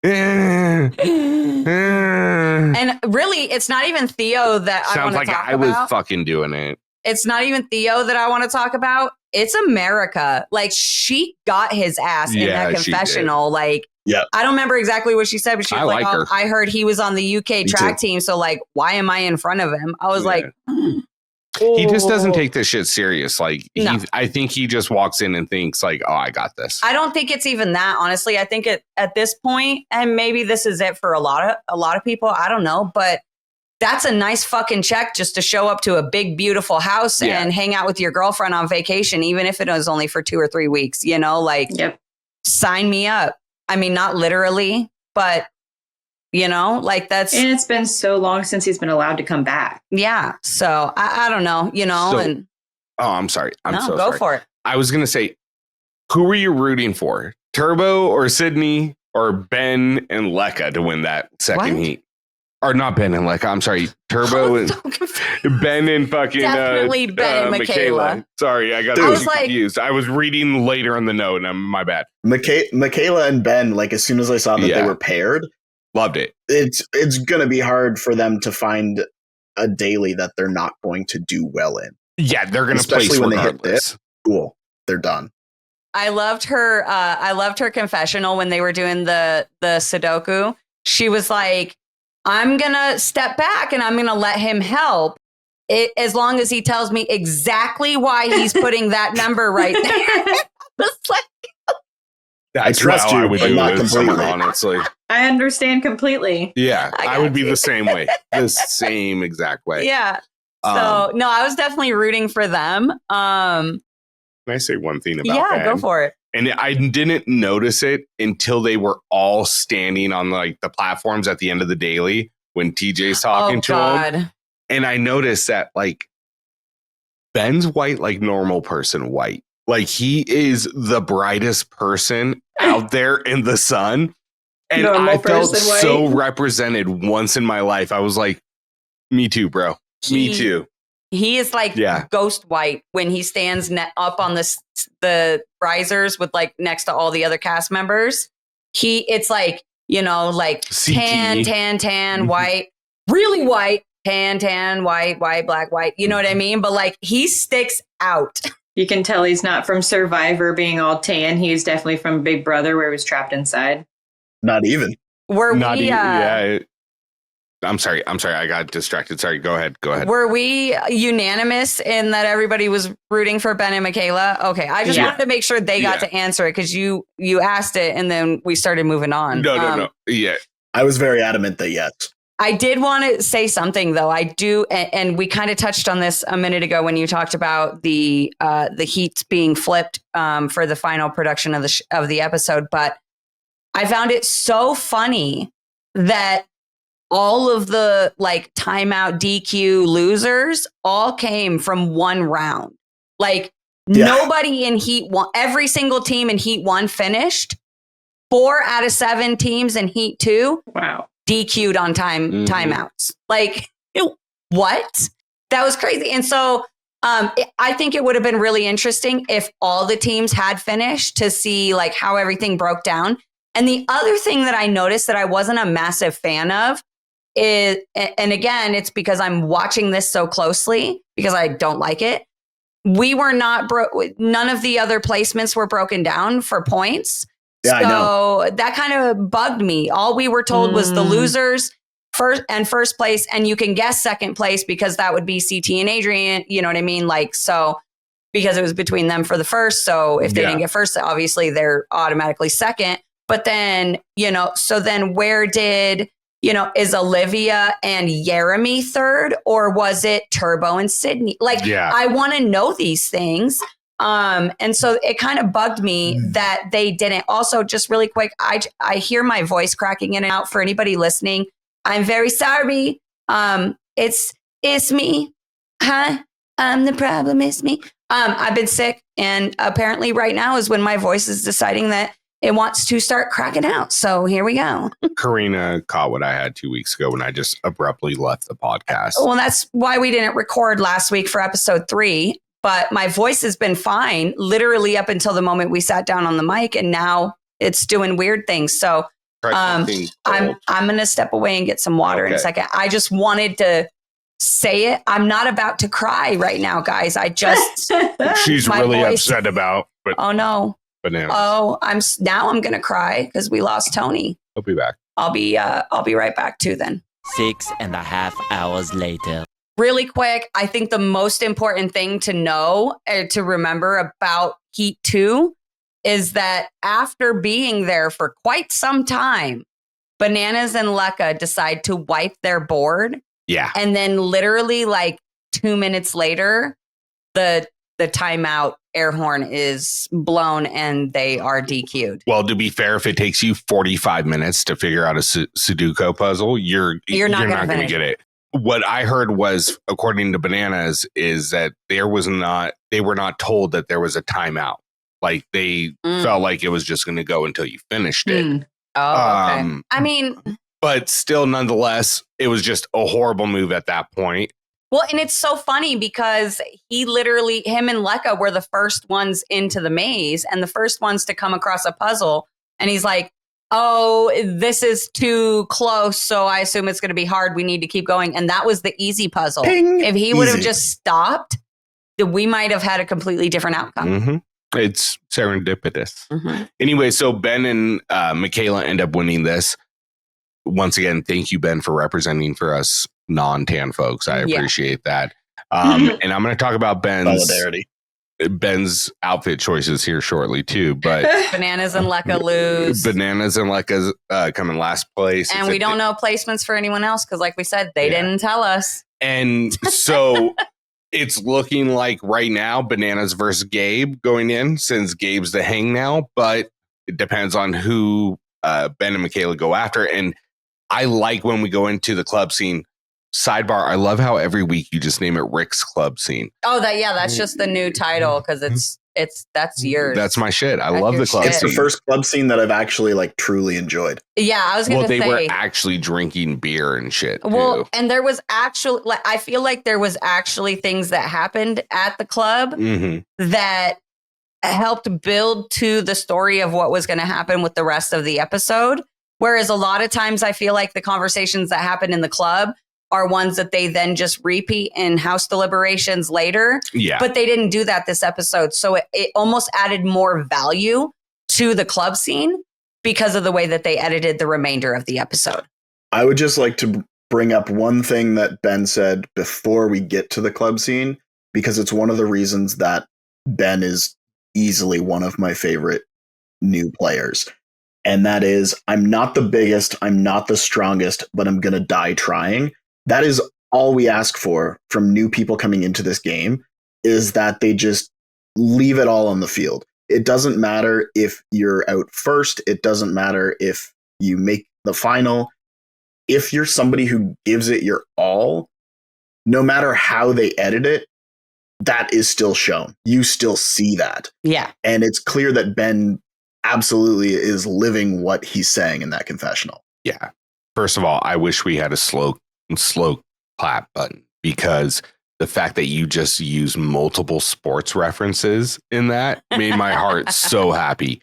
And really, it's not even Theo that I want to talk about. Sounds like I was fucking doing it. It's not even Theo that I want to talk about. It's America. Like, she got his ass in that confessional. Like, I don't remember exactly what she said, but she was like, I heard he was on the UK track team. So, like, why am I in front of him? I was like, he just doesn't take this shit serious. Like, I think he just walks in and thinks like, oh, I got this. I don't think it's even that, honestly. I think at this point, and maybe this is it for a lot of people. I don't know, but that's a nice fucking check just to show up to a big, beautiful house and hang out with your girlfriend on vacation, even if it was only for 2 or 3 weeks, like sign me up. I mean, not literally, but like that's. And it's been so long since he's been allowed to come back. Yeah. So I don't know, and Oh, I'm sorry. I'm so go sorry. for it. I was gonna say, who were you rooting for? Turbo or Sydney or Ben and Lekka to win that second heat? Or not Ben and Lekka. I'm sorry. Turbo and Ben and fucking definitely Ben and Michaela. Sorry, I got confused. I was reading later in the note, and my bad. Michaela and Ben, like as soon as I saw that they were paired, loved it. It's gonna be hard for them to find a daily that they're not going to do well in. Yeah, they're gonna place when they hit this. Cool, they're done. I loved her confessional when they were doing the Sudoku. She was like, I'm going to step back and I'm going to let him help it as long as he tells me exactly why he's putting that number right there. It's like, I trust you, but not completely. Honestly, I understand completely. Yeah, I would be the same way, the same exact way. Yeah. So no, I was definitely rooting for them. Can I say one thing about that? Yeah, go for it. And I didn't notice it until they were all standing on like the platforms at the end of the daily when TJ's talking to him. And I noticed that like Ben's white, like normal person white. Like he is the brightest person out there in the sun. And normal I felt so represented once in my life. I was like, me too, bro. Me too. He is like ghost white when he stands up on the risers with like next to all the other cast members. It's like, you know, like tan, white, really white, tan, white, black, white. You know what I mean? But like he sticks out. You can tell he's not from Survivor being all tan. He's definitely from Big Brother where he was trapped inside. Not even. I'm sorry. I got distracted. Sorry. Go ahead. Were we unanimous in that everybody was rooting for Ben and Michaela? Okay. I just wanted to make sure they got to answer it because you asked it and then we started moving on. No. Yeah. I was very adamant that yes. I did want to say something though. I do. And we kind of touched on this a minute ago when you talked about the heats being flipped for the final production of the episode. But I found it so funny that all of the like timeout DQ losers all came from one round. Like nobody in Heat 1, every single team in Heat 1 finished. 4 out of 7 teams in Heat 2 DQ'd on timeouts. Like what? That was crazy. And so I think it would have been really interesting if all the teams had finished to see like how everything broke down. And the other thing that I noticed that I wasn't a massive fan of is, and again, it's because I'm watching this so closely because I don't like it. We were not none of the other placements were broken down for points. Yeah, so that kind of bugged me. All we were told was the losers first place, and you can guess second place because that would be CT and Adrian. You know what I mean? Like, so because it was between them for the first. So if they didn't get first, obviously they're automatically second. But then, you know, so then where did, you know, is Olivia and Jeremy third, or was it Turbo and Sydney? Like, I want to know these things. And so it kind of bugged me that they didn't. Also, just really quick, I hear my voice cracking in and out for anybody listening. I'm very sorry. It's me. Huh? The problem is me. I've been sick, and apparently right now is when my voice is deciding that it wants to start cracking out. So here we go. Karina caught what I had 2 weeks ago when I just abruptly left the podcast. Well, that's why we didn't record last week for episode 3. But my voice has been fine, literally up until the moment we sat down on the mic, and now it's doing weird things. So I'm going to step away and get some water in a second. I just wanted to say it. I'm not about to cry right now, guys. I just she's really upset about. But oh no. Bananas. Oh, I'm going to cry because we lost Tony. He'll be back. I'll be right back too then. 6.5 hours later. Really quick, I think the most important thing to know or to remember about Heat 2 is that after being there for quite some time, Bananas and Lekka decide to wipe their board. Yeah. And then literally like 2 minutes later, the timeout air horn is blown and they are DQ'd. Well, to be fair, if it takes you 45 minutes to figure out a Sudoku puzzle, you're not going to get it. what I heard was, according to Bananas, is that they were not told that there was a timeout. Like they felt like it was just going to go until you finished it. Oh, okay. I mean, but still, nonetheless, it was just a horrible move at that point. Well, and it's so funny because him and Lekka were the first ones into the maze and the first ones to come across a puzzle. And he's like, oh, this is too close, so I assume it's going to be hard. We need to keep going. And that was the easy puzzle. Ping, if he would have just stopped, we might have had a completely different outcome. Mm-hmm. It's serendipitous. Mm-hmm. Anyway, so Ben and Michaela end up winning this. Once again, thank you, Ben, for representing for us non-tan folks. I appreciate that. And I'm going to talk about Ben's outfit choices here shortly too. But Bananas and Lekka lose. Bananas and Lekka's come in last place. And we don't know placements for anyone else because, like we said, they didn't tell us. And so it's looking like right now Bananas versus Gabe going in, since Gabe's the hang now. But it depends on who Ben and Michaela go after. And I like when we go into the club scene. Sidebar, I love how every week you just name it Rick's club scene. Oh, that's just the new title because that's yours. That's my shit. I love the club scene. It's the first club scene that I've actually like truly enjoyed. Yeah, I was going to say. Well, they were actually drinking beer and shit. Well, too. and there was actually, I feel like there was actually things that happened at the club that helped build to the story of what was going to happen with the rest of the episode. Whereas a lot of times I feel like the conversations that happen in the club are ones that they then just repeat in house deliberations later. Yeah. But they didn't do that this episode. So it almost added more value to the club scene because of the way that they edited the remainder of the episode. I would just like to bring up one thing that Ben said before we get to the club scene, because it's one of the reasons that Ben is easily one of my favorite new players. And that is, I'm not the biggest, I'm not the strongest, but I'm going to die trying. That is all we ask for from new people coming into this game, is that they just leave it all on the field. It doesn't matter if you're out first. It doesn't matter if you make the final. If you're somebody who gives it your all, no matter how they edit it, that is still shown. You still see that. Yeah. And it's clear that Ben absolutely is living what he's saying in that confessional. Yeah. First of all, I wish we had a slow clap button, because the fact that you just use multiple sports references in that made my heart so happy.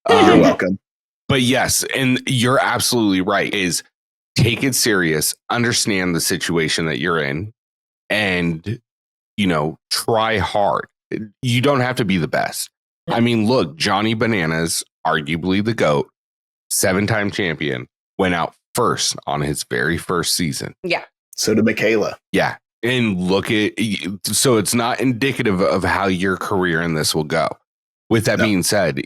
You're welcome. But yes, and you're absolutely right, is take it serious, understand the situation that you're in, and, try hard. You don't have to be the best. I mean, look, Johnny Bananas, arguably the GOAT, 7-time champion, went out first on his very first season. Yeah. So did Michaela. Yeah. And so it's not indicative of how your career in this will go. With that being said,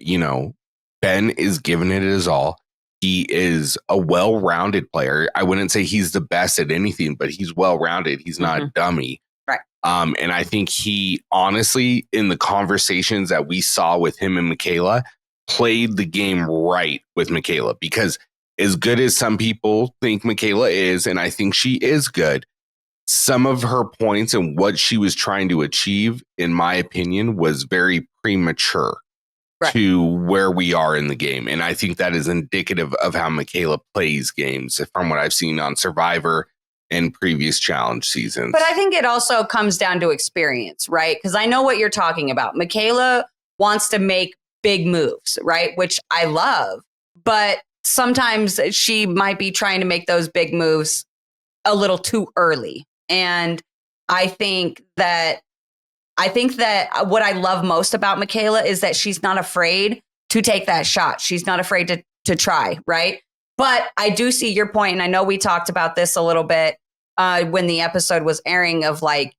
Ben is giving it his all. He is a well-rounded player. I wouldn't say he's the best at anything, but he's well-rounded. He's not a dummy. Right. And I think he honestly, in the conversations that we saw with him and Michaela, played the game right with Michaela, because as good as some people think Michaela is, and I think she is good, some of her points and what she was trying to achieve, in my opinion, was very premature to where we are in the game. And I think that is indicative of how Michaela plays games from what I've seen on Survivor and previous challenge seasons. But I think it also comes down to experience, right? Because I know what you're talking about. Michaela wants to make big moves, right? Which I love. But sometimes she might be trying to make those big moves a little too early. And I think that what I love most about Michaela is that she's not afraid to take that shot. She's not afraid to try, right? But I do see your point, and I know we talked about this a little bit when the episode was airing, of like,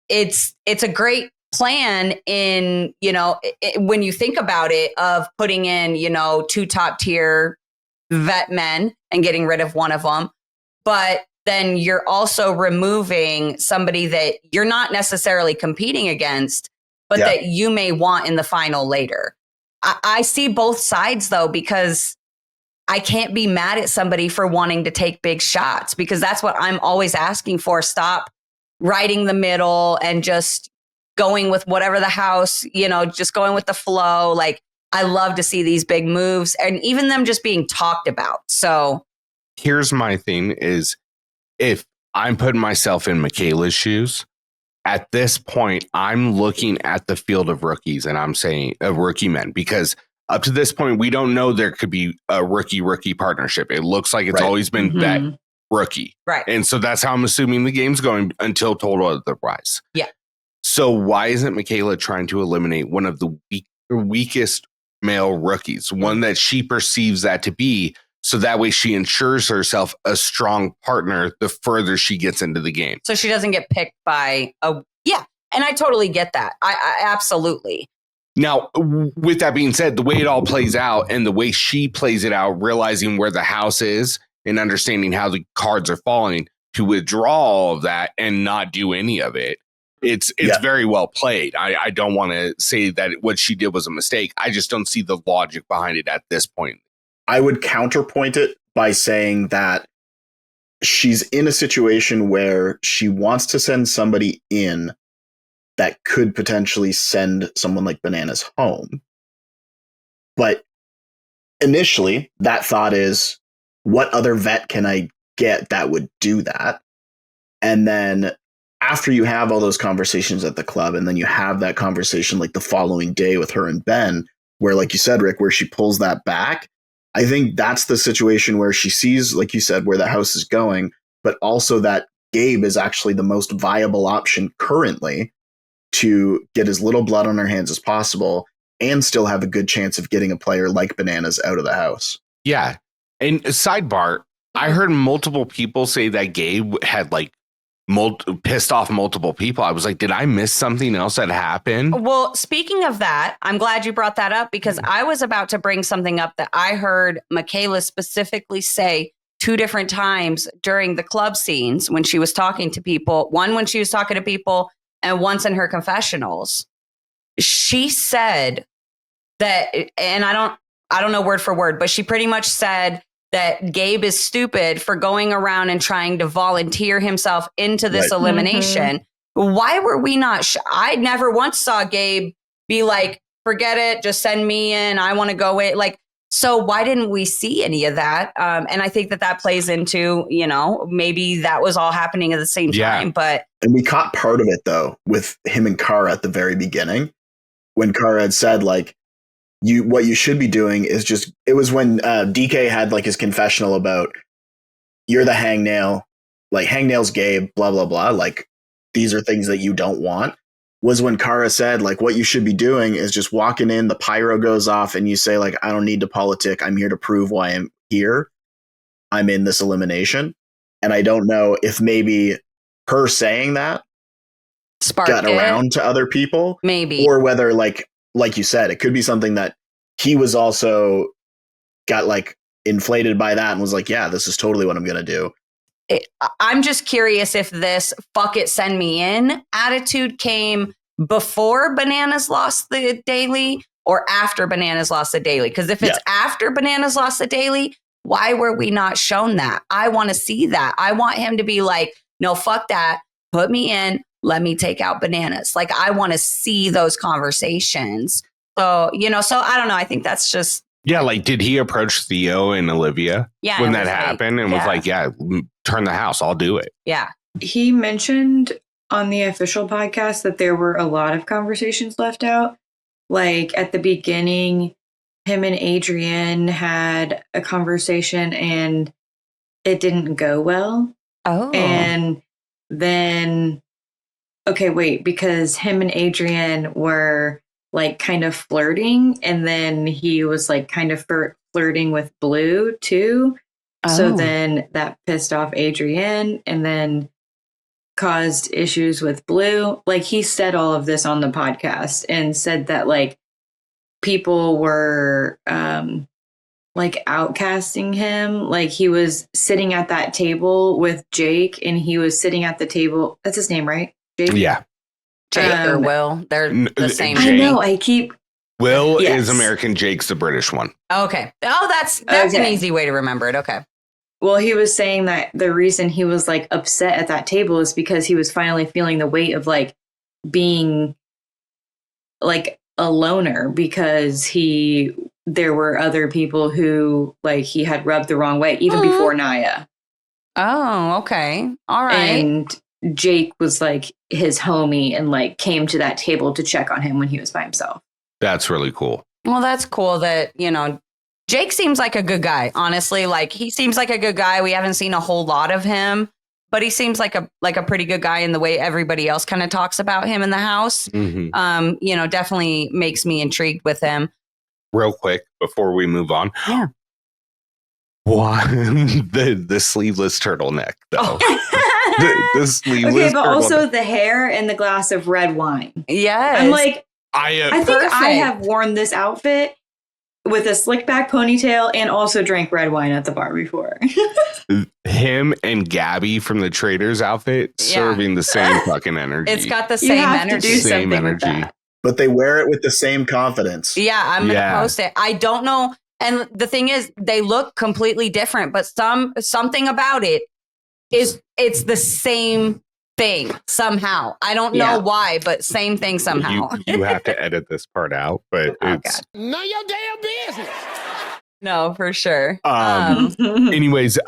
it's a great plan in, when you think about it, of putting in, 2 top tier vet men and getting rid of one of them. But then you're also removing somebody that you're not necessarily competing against, but that you may want in the final later. I see both sides, though, because I can't be mad at somebody for wanting to take big shots, because that's what I'm always asking for. Stop riding the middle and just going with whatever the house, just going with the flow. Like, I love to see these big moves and even them just being talked about. So here's my thing is, if I'm putting myself in Michaela's shoes, at this point, I'm looking at the field of rookies and I'm saying rookie men, because up to this point, we don't know there could be a rookie partnership. It looks like it's always been that rookie. Right. And so that's how I'm assuming the game's going until told otherwise. Yeah. So why isn't Michaela trying to eliminate one of the weakest male rookies, one that she perceives that to be, so that way she ensures herself a strong partner the further she gets into the game? So she doesn't get picked by yeah. And I totally get that. I absolutely. Now, with that being said, the way it all plays out and the way she plays it out, realizing where the house is and understanding how the cards are falling, to withdraw all of that and not do any of it, it's very well played. I don't want to say that what she did was a mistake. I just don't see the logic behind it at this point. I would counterpoint it by saying that she's in a situation where she wants to send somebody in that could potentially send someone like Bananas home. But initially, that thought is, what other vet can I get that would do that? And then after you have all those conversations at the club, and then you have that conversation like the following day with her and Ben, where, like you said, Rick, where she pulls that back, I think that's the situation where she sees, like you said, where the house is going, but also that Gabe is actually the most viable option currently to get as little blood on her hands as possible and still have a good chance of getting a player like Bananas out of the house. Yeah. And sidebar, I heard multiple people say that Gabe had like pissed off multiple people. I was like, did I miss something else that happened? Well, speaking of that, I'm glad you brought that up, because I was about to bring something up that I heard Michaela specifically say 2 different times during the club scenes when she was talking to people. One, when she was talking to people, and once in her confessionals. She said that, and I don't know word for word, but she pretty much said that Gabe is stupid for going around and trying to volunteer himself into this elimination. Why were we not? I never once saw Gabe be like, forget it, just send me in. I want to go in. Like, so why didn't we see any of that? And I think that plays into, maybe that was all happening at the same time. But and we caught part of it, though, with him and Kara at the very beginning, when Kara had said, like, what you should be doing is just, it was when DK had like his confessional about, you're the hangnail, like hangnail's Gabe, blah, blah, blah. Like, these are things that you don't want. Was when Kara said, like, what you should be doing is just walking in, the pyro goes off, and you say, like, I don't need to politic. I'm here to prove why I'm here. I'm in this elimination. And I don't know if maybe her saying that got around to other people. Maybe. Or whether, like you said, it could be something that he was also got, like, inflated by that and was like, yeah, this is totally what I'm going to do. I'm just curious if this fuck it, send me in attitude came before Bananas lost the daily or after Bananas lost the daily. Because if it's after Bananas lost the daily, why were we not shown that? I want to see that. I want him to be like, no, fuck that. Put me in. Let me take out Bananas. Like, I want to see those conversations. So, so I don't know. I think that's just. Yeah, like, did he approach Theo and Olivia when that happened and was like, yeah, turn the house, I'll do it? Yeah. He mentioned on the official podcast that there were a lot of conversations left out. Like, at the beginning, him and Adrienne had a conversation and it didn't go well. Oh. And then, because him and Adrienne were like kind of flirting, and then he was like kind of flirting with Blue too. Oh. So then that pissed off Adrienne and then caused issues with Blue. Like, he said all of this on the podcast and said that like people were like outcasting him. Like, he was sitting at that table with Jake and he was sitting at the table. That's his name, right? Jake? Yeah. Jake or Will. They're the same. I know. I keep Will Yes. is American, Jake's the British one. Okay. Oh, that's an Okay. easy way to remember it. Okay. Well, he was saying that the reason he was like upset at that table is because he was finally feeling the weight of like being like a loner, because there were other people who like he had rubbed the wrong way even before Naya. Oh, okay. All right. And Jake was like his homie and like came to that table to check on him when he was by himself. That's really cool. Well, that's cool that, Jake seems like a good guy, honestly. Like, he seems like a good guy. We haven't seen a whole lot of him, but he seems like a pretty good guy in the way everybody else kind of talks about him in the house. Mm-hmm. Definitely makes me intrigued with him. Real quick before we move on. Yeah. Why the sleeveless turtleneck though? The sleeveless Okay, but turtleneck. also the hair and the glass of red wine. Yes. I'm like, I I think I Perfect. have worn this outfit with a slick back ponytail and also drank red wine at the bar before. him and Gabby from the Traders outfit serving the same fucking energy. it's got the You same have to energy. do Same something with energy. that. But they wear it with the same confidence. Yeah, I'm going to Yeah. post it. I don't know. And the thing is, they look completely different, but something about it is it's the same thing somehow. I don't know Yeah. why, but same thing somehow. You have to edit this part out, but Oh, it's Know your damn business. No, for sure. anyways,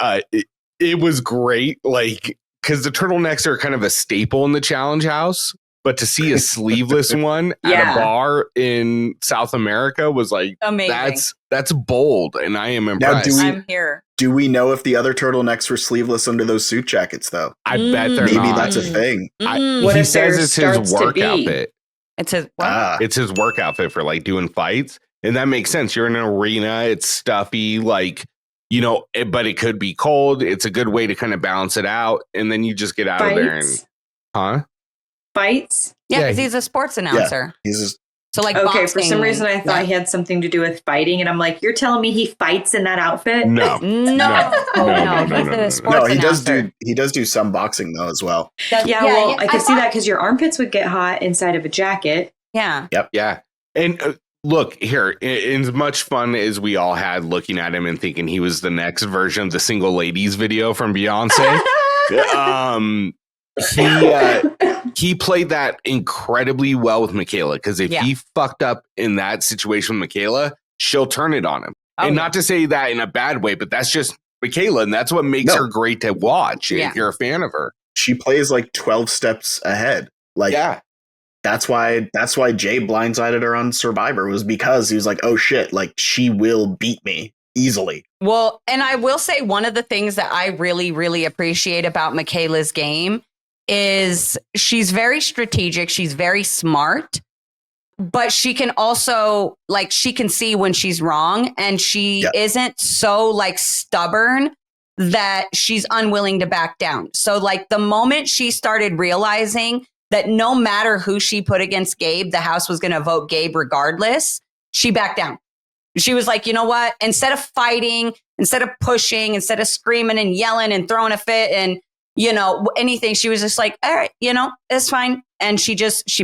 it was great, like, because the turtlenecks are kind of a staple in the challenge house, but to see a sleeveless one at Yeah. a bar in South America was like Amazing. that's bold, and I am Now, impressed. I'm here. Do we know if the other turtlenecks were sleeveless under those suit jackets, though? I bet they're Maybe not. that's a thing. What He if says there it's starts his to work be? outfit. It's his what? Ah, It's his work outfit for like doing fights, and that makes sense. You're in an arena, it's stuffy, like, but it could be cold. It's a good way to kind of balance it out, and then you just get out of there and Fights? Yeah, Yeah, because he's a sports announcer. he's just So like Okay, boxing. for some reason I thought he had something to do with fighting, and I'm like, you're telling me he fights in that outfit? No. No, No, he's no. a sports no. announcer. He does do some boxing though as well. Yeah, well, I could see that because your armpits would get hot inside of a jacket. Yeah. Yeah. And look, here, as much fun as we all had looking at him and thinking he was the next version of the single ladies video from Beyonce, he played that incredibly well with Michaela, because if he fucked up in that situation with Michaela, she'll turn it on him. And not to say that in a bad way, but that's just Michaela, and that's what makes her great to watch if you're a fan of her. She plays like 12 steps ahead. Like, that's why Jay blindsided her on Survivor, was because he was like, oh shit, like she will beat me easily. Well, and I will say one of the things that I really, really appreciate about Michaela's game is she's very strategic. She's very smart, but she can also she can see when she's wrong, and she isn't so stubborn that she's unwilling to back down. So the moment she started realizing that no matter who she put against Gabe, the house was going to vote Gabe regardless, she backed down. She was like, you know what? Instead of fighting, instead of pushing, instead of screaming and yelling and throwing a fit and anything, she was just like, all right, it's fine. And she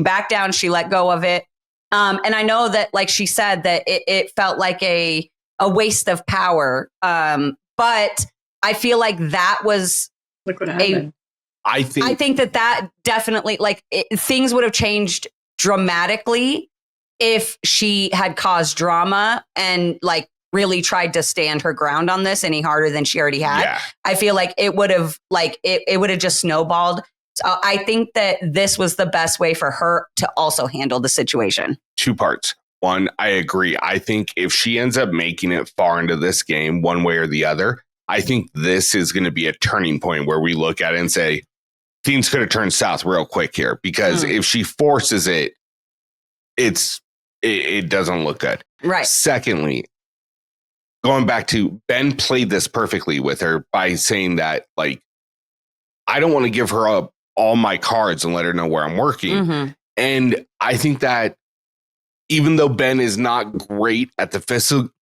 backed down. She let go of it. And I know that, like she said, that it felt like a waste of power. But I feel like that was Look what happened. I think that definitely things would have changed dramatically if she had caused drama and really tried to stand her ground on this any harder than she already had. Yeah. I feel like it would have it would have just snowballed. So I think that this was the best way for her to also handle the situation. Two parts. One, I agree. I think if she ends up making it far into this game, one way or the other, I think this is going to be a turning point where we look at it and say, things could have turned south real quick here, because if she forces it, it doesn't look good. Right. Secondly, going back to Ben played this perfectly with her by saying that, I don't want to give her up all my cards and let her know where I'm working. Mm-hmm. And I think that even though Ben is not great at the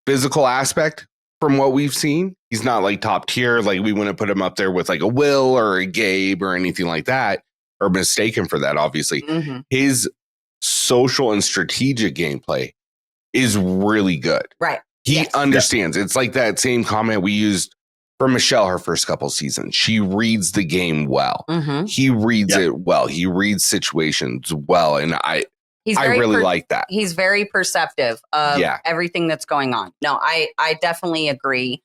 physical aspect from what we've seen, he's not top tier. We wouldn't put him up there with a Will or a Gabe or anything like that, or mistaken for that, obviously. Mm-hmm. His social and strategic gameplay is really good. Right. He understands. It's like that same comment we used for Michelle her first couple seasons. She reads the game well. Mm-hmm. He reads it well. He reads situations well. And I really like that. He's very perceptive of everything that's going on. No, I definitely agree.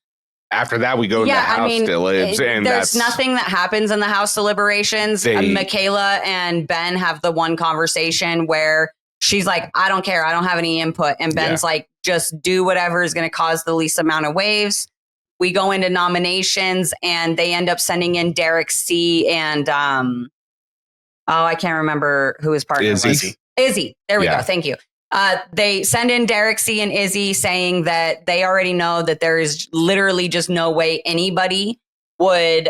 After that, we go into House Delibs. And there's nothing that happens in the House Deliberations. Michaela and Ben have the one conversation where she's like, I don't care. I don't have any input. And Ben's like, just do whatever is going to cause the least amount of waves. We go into nominations and they end up sending in Derek C. and I can't remember who his partner was. Izzy. There we go. Thank you. They send in Derek C. and Izzy saying that they already know that there is literally just no way anybody would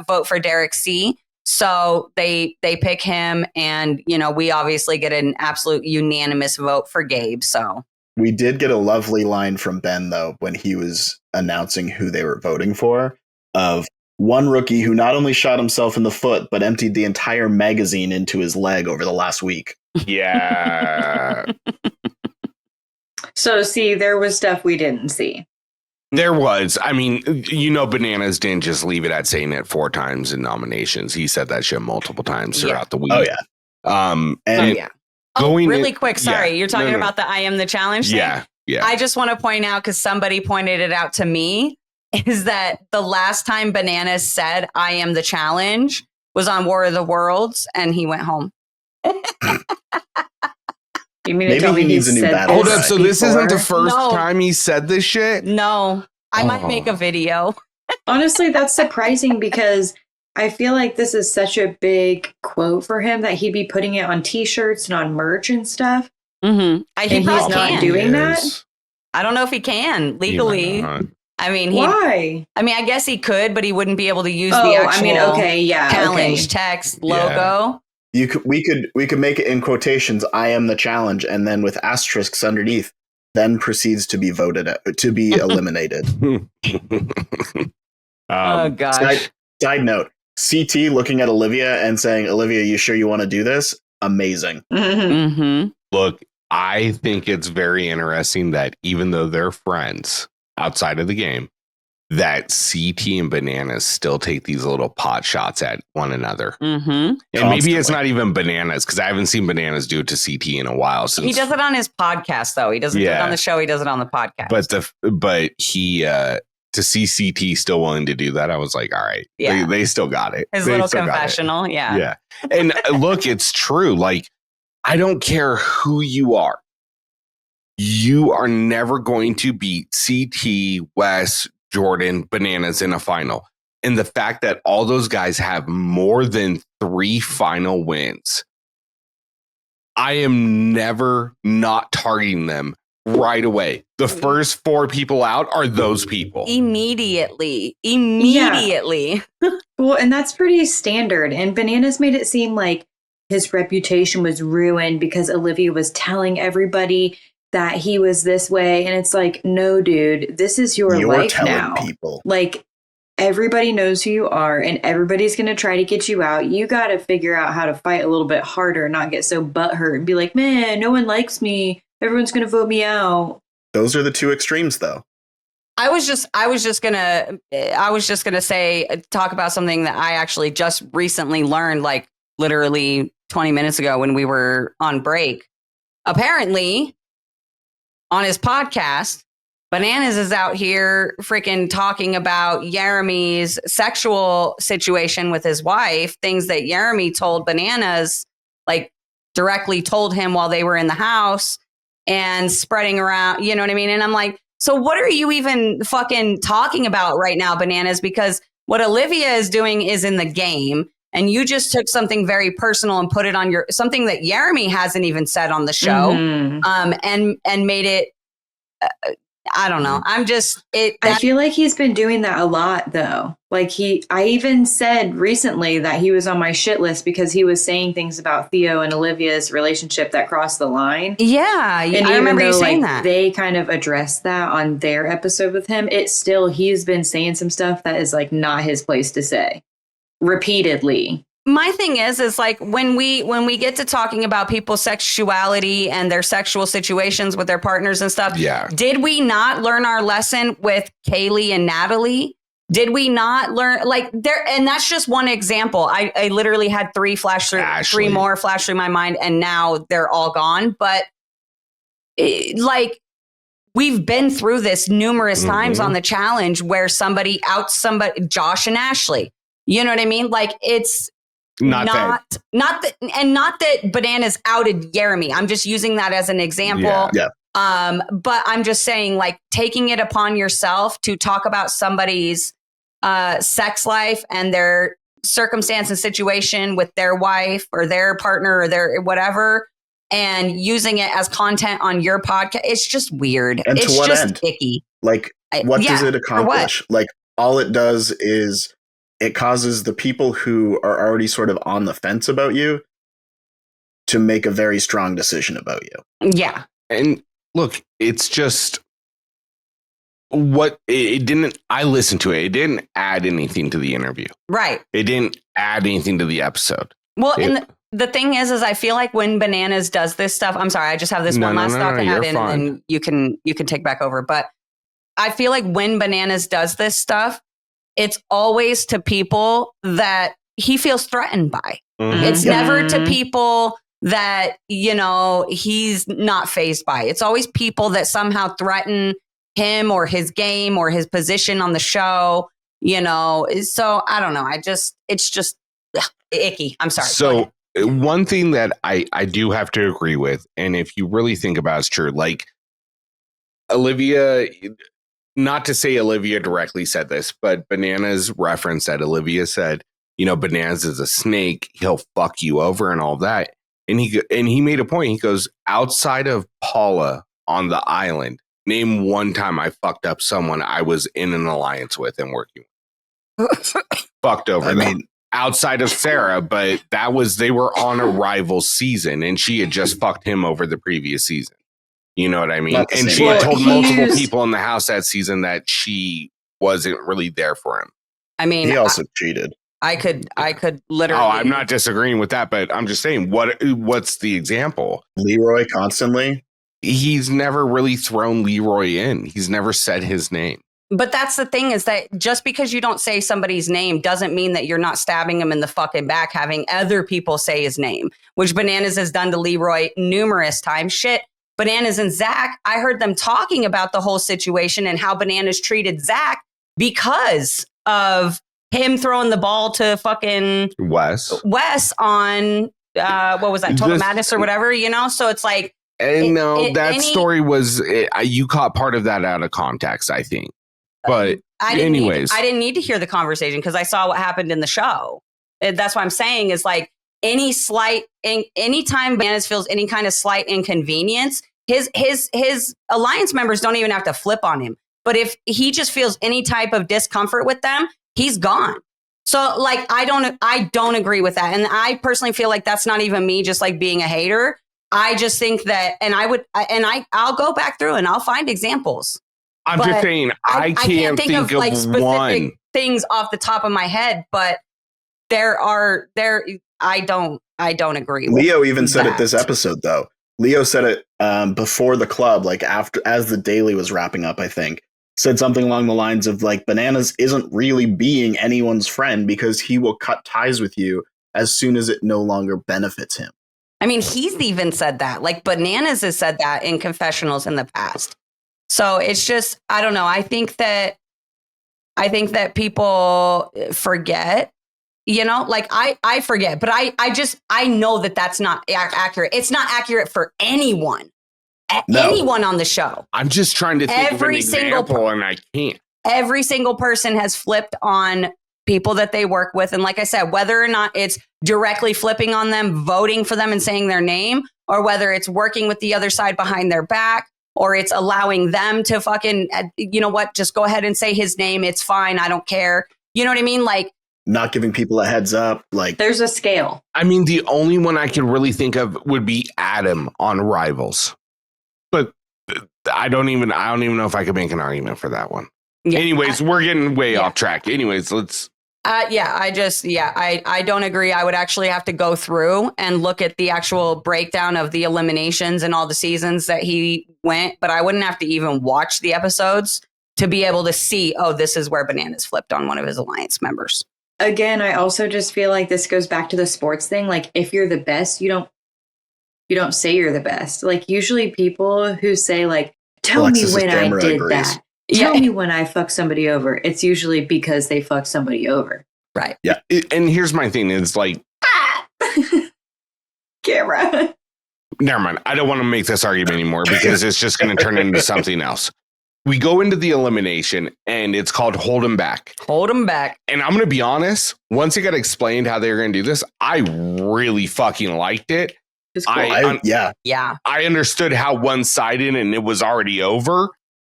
vote for Derek C. So they pick him, and we obviously get an absolute unanimous vote for Gabe. So we did get a lovely line from Ben though when he was announcing who they were voting for, of one rookie who not only shot himself in the foot but emptied the entire magazine into his leg over the last week. Yeah. So see, there was stuff we didn't see. There was. I mean, Bananas didn't just leave it at saying it 4 times in nominations. He said that shit multiple times throughout the week. Oh yeah. Really quick. Sorry. You're talking about the I am the challenge thing? Yeah. I just want to point out, because somebody pointed it out to me, is that the last time Bananas said I am the challenge was on War of the Worlds, and he went home. You mean maybe he needs a new battle? Hold up, so this isn't the first time he said this shit? No, I might make a video. Honestly, that's surprising because I feel like this is such a big quote for him that he'd be putting it on t-shirts and on merch and stuff. Mm-hmm. And he's not doing that? I don't know if he can legally. I mean, why? I mean, I guess he could, but he wouldn't be able to use the actual challenge text logo. We could make it in quotations, I am the challenge, and then with asterisks underneath, then proceeds to be eliminated. Oh gosh. Side note, CT looking at Olivia and saying, Olivia, you sure you want to do this? Amazing. Mm-hmm. Look, I think it's very interesting that even though they're friends outside of the game, that CT and Bananas still take these little pot shots at one another. Mm-hmm. And maybe it's not even Bananas, because I haven't seen Bananas do it to CT in a while. Since he does it on his podcast, though. He doesn't do it on the show. He does it on the podcast. But he to see CT still willing to do that, I was like, all right, they still got it. His little confessional, yeah. And look, it's true. Like, I don't care who you are. You are never going to beat CT, Wes, Jordan, Bananas in a final. And the fact that all those guys have more than 3 final wins, I am never not targeting them right away. The first 4 people out are those people. Immediately. Well, and that's pretty standard. And Bananas made it seem like his reputation was ruined because Olivia was telling everybody that he was this way. And it's like, no, dude, this is your life now. People. Like, everybody knows who you are and everybody's going to try to get you out. You got to figure out how to fight a little bit harder, not get so butthurt and be like, man, no one likes me. Everyone's going to vote me out. Those are the 2 extremes, though. I was just gonna talk about something that I actually just recently learned, like literally 20 minutes ago when we were on break. Apparently, on his podcast, Bananas is out here freaking talking about Jeremy's sexual situation with his wife, things that Jeremy told Bananas, like directly told him while they were in the house, and spreading around, you know what I mean? And I'm like, so what are you even fucking talking about right now, Bananas? Because what Olivia is doing is in the game, and you just took something very personal and put it on something that Jeremy hasn't even said on the show, and made it. I don't know. I feel like he's been doing that a lot, though. Like I even said recently that he was on my shit list because he was saying things about Theo and Olivia's relationship that crossed the line. Yeah, and I remember you saying that. They kind of addressed that on their episode with him. He's been saying some stuff that is like not his place to say repeatedly. my thing is like when we get to talking about people's sexuality and their sexual situations with their partners and stuff, did we not learn our lesson with Kaylee and Natalie? Did we not learn like there? And that's just one example. I literally had three more flash through my mind, and now they're all gone. But like we've been through this numerous times on the challenge where somebody outs somebody, Josh and Ashley. You know what I mean? Like it's not that Bananas outed Jeremy. I'm just using that as an example. Yeah. But I'm just saying, like, taking it upon yourself to talk about somebody's sex life and their circumstance and situation with their wife or their partner or their whatever, and using it as content on your podcast. It's just weird. And it's to what just end? icky. Like, what does it accomplish? Like, all it does is it causes the people who are already sort of on the fence about you to make a very strong decision about you. Yeah. And look, it's just what it didn't. I listened to it. It didn't add anything to the interview. Right. It didn't add anything to the episode. Well, and the thing is I feel like when Bananas does this stuff, I'm sorry, I just have this one last thought to add in, and you can take back over. But I feel like when Bananas does this stuff, it's always to people that he feels threatened by. It's never to people that, you know, he's not fazed by. It's always people that somehow threaten him or his game or his position on the show, you know. So I don't know. It's just icky. I'm sorry. So one thing that I do have to agree with, and if you really think about it's true, like Olivia, not to say Olivia directly said this, but Bananas referenced that Olivia said, you know, Bananas is a snake. He'll fuck you over and all that. And he made a point. He goes, outside of Paula on the island, name one time I fucked up someone I was in an alliance with and working with. Fucked over. I mean, outside of Sarah, but they were on a rival season and she had just fucked him over the previous season. You know what I mean? And she had told multiple people in the house that season that she wasn't really there for him. I mean, he also cheated. I could literally. Oh, I'm not disagreeing with that, but I'm just saying, what's the example? Leroy constantly. He's never really thrown Leroy in. He's never said his name. But that's the thing, is that just because you don't say somebody's name doesn't mean that you're not stabbing him in the fucking back, having other people say his name, which Bananas has done to Leroy numerous times. Shit. Bananas and Zach, I heard them talking about the whole situation and how Bananas treated Zach because of him throwing the ball to fucking Wes on what was that, Total Madness or whatever, you know? So it's like, that story was, you caught part of that out of context, I think. But I didn't need to hear the conversation because I saw what happened in the show. That's what I'm saying is like, anytime Bananas feels any kind of slight inconvenience, his alliance members don't even have to flip on him. But if he just feels any type of discomfort with them, he's gone. So like, I don't agree with that. And I personally feel like that's not even me just like being a hater. I just think that, and I'll go back through and I'll find examples. I'm just saying, I can't think of like specific one things off the top of my head, but I don't agree with Leo even said it this episode, though. Leo said it before the club, like as the daily was wrapping up, I think. Said something along the lines of like, Bananas isn't really being anyone's friend because he will cut ties with you as soon as it no longer benefits him. I mean, he's even said that. Like Bananas has said that in confessionals in the past. So it's just, I don't know. I think that people forget. You know, like I forget, but I know that that's not accurate. It's not accurate for anyone, anyone on the show. I'm just trying to think of an example and I can't. Every single person has flipped on people that they work with. And like I said, whether or not it's directly flipping on them, voting for them and saying their name, or whether it's working with the other side behind their back, or it's allowing them to fucking, you know what, just go ahead and say his name. It's fine. I don't care. You know what I mean? Like, not giving people a heads up. Like, there's a scale. I mean, the only one I can really think of would be Adam on Rivals, but I don't even know if I could make an argument for that one. Yeah, anyways, we're getting way off track. Anyways, let's I don't agree. I would actually have to go through and look at the actual breakdown of the eliminations and all the seasons that he went, but I wouldn't have to even watch the episodes to be able to see, oh, this is where Bananas flipped on one of his alliance members. Again, I also just feel like this goes back to the sports thing. Like, if you're the best, you don't say you're the best. Like, usually people who say, like, tell Alexis me when I did agrees. that. Tell me when I fucked somebody over. It's usually because they fucked somebody over. Right. Yeah. And here's my thing. It's like, Camera. never mind. I don't want to make this argument anymore because it's just going to turn into something else. We go into the elimination and it's called Hold 'em Back. Hold him back. And I'm going to be honest, once it got explained how they were going to do this, I really fucking liked it. It's cool. Yeah. I understood how one-sided and it was already over,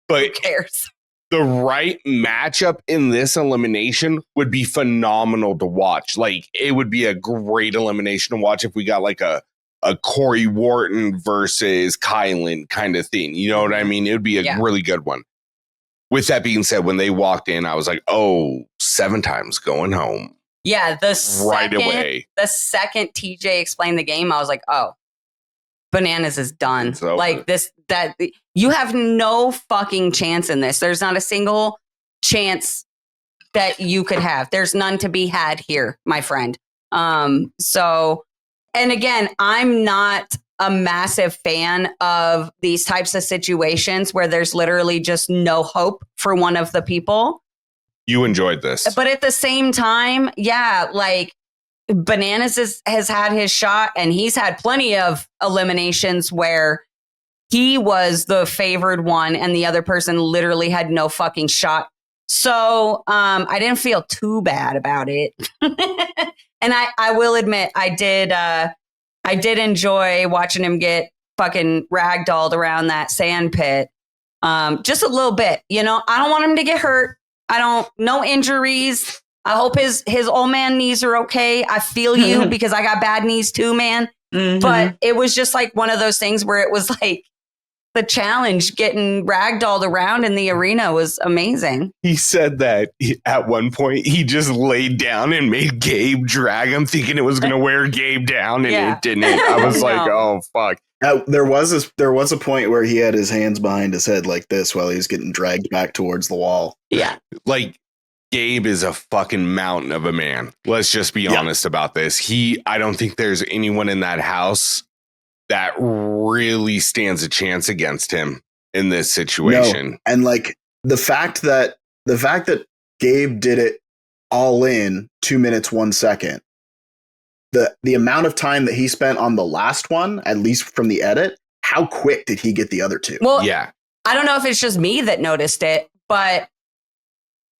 but Who cares? the right matchup in this elimination would be phenomenal to watch. Like, it would be a great elimination to watch if we got like a Corey Wharton versus Kylan kind of thing. You know what I mean? It would be a really good one. With that being said, when they walked in, I was like, oh, 7 times going home. Yeah, Right away. The second TJ explained the game, I was like, oh, Bananas is done. It's over. Like you have no fucking chance in this. There's not a single chance that you could have. There's none to be had here, my friend. So, and again, I'm not a massive fan of these types of situations where there's literally just no hope for one of the people. You enjoyed this. But at the same time, yeah, like Bananas has had his shot and he's had plenty of eliminations where he was the favored one and the other person literally had no fucking shot. So I didn't feel too bad about it. And I will admit, I did enjoy watching him get fucking ragdolled around that sand pit. Just a little bit, I don't want him to get hurt. No injuries. I hope his old man knees are okay. I feel you because I got bad knees too, man. Mm-hmm. But it was just like one of those things where it was like the challenge getting ragdolled around in the arena was amazing. He said that at one point he just laid down and made Gabe drag him, thinking it was going to wear Gabe down, and it didn't. I was like, oh, fuck. There was a point where he had his hands behind his head like this while he was getting dragged back towards the wall. Yeah. Like, Gabe is a fucking mountain of a man. Let's just be honest about this. I don't think there's anyone in that house that really stands a chance against him in this situation. No. And like the fact that Gabe did it all in 2 minutes, 1 second, the amount of time that he spent on the last one, at least from the edit, how quick did he get the other two? Well, yeah. I don't know if it's just me that noticed it, but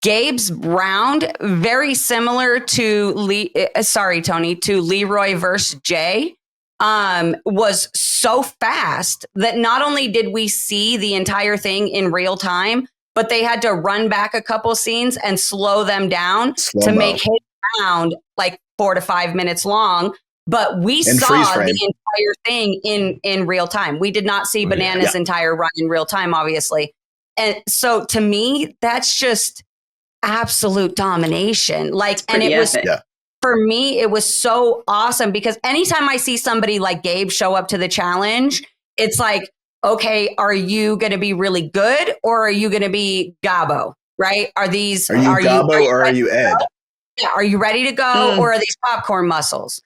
Gabe's round, very similar to Leroy versus Jay, was so fast that not only did we see the entire thing in real time, but they had to run back a couple scenes and slow them down to make his round like 4 to 5 minutes long. But we saw the entire thing in real time. We did not see Bananas' entire run in real time, obviously. And so to me, that's just absolute domination. Like, and it was, for me, it was so awesome because anytime I see somebody like Gabe show up to the challenge, it's like, okay, are you going to be really good or are you going to be Gabo? Right? Are you Gabo or are you Ed? Yeah. Are you ready to go or are these popcorn muscles?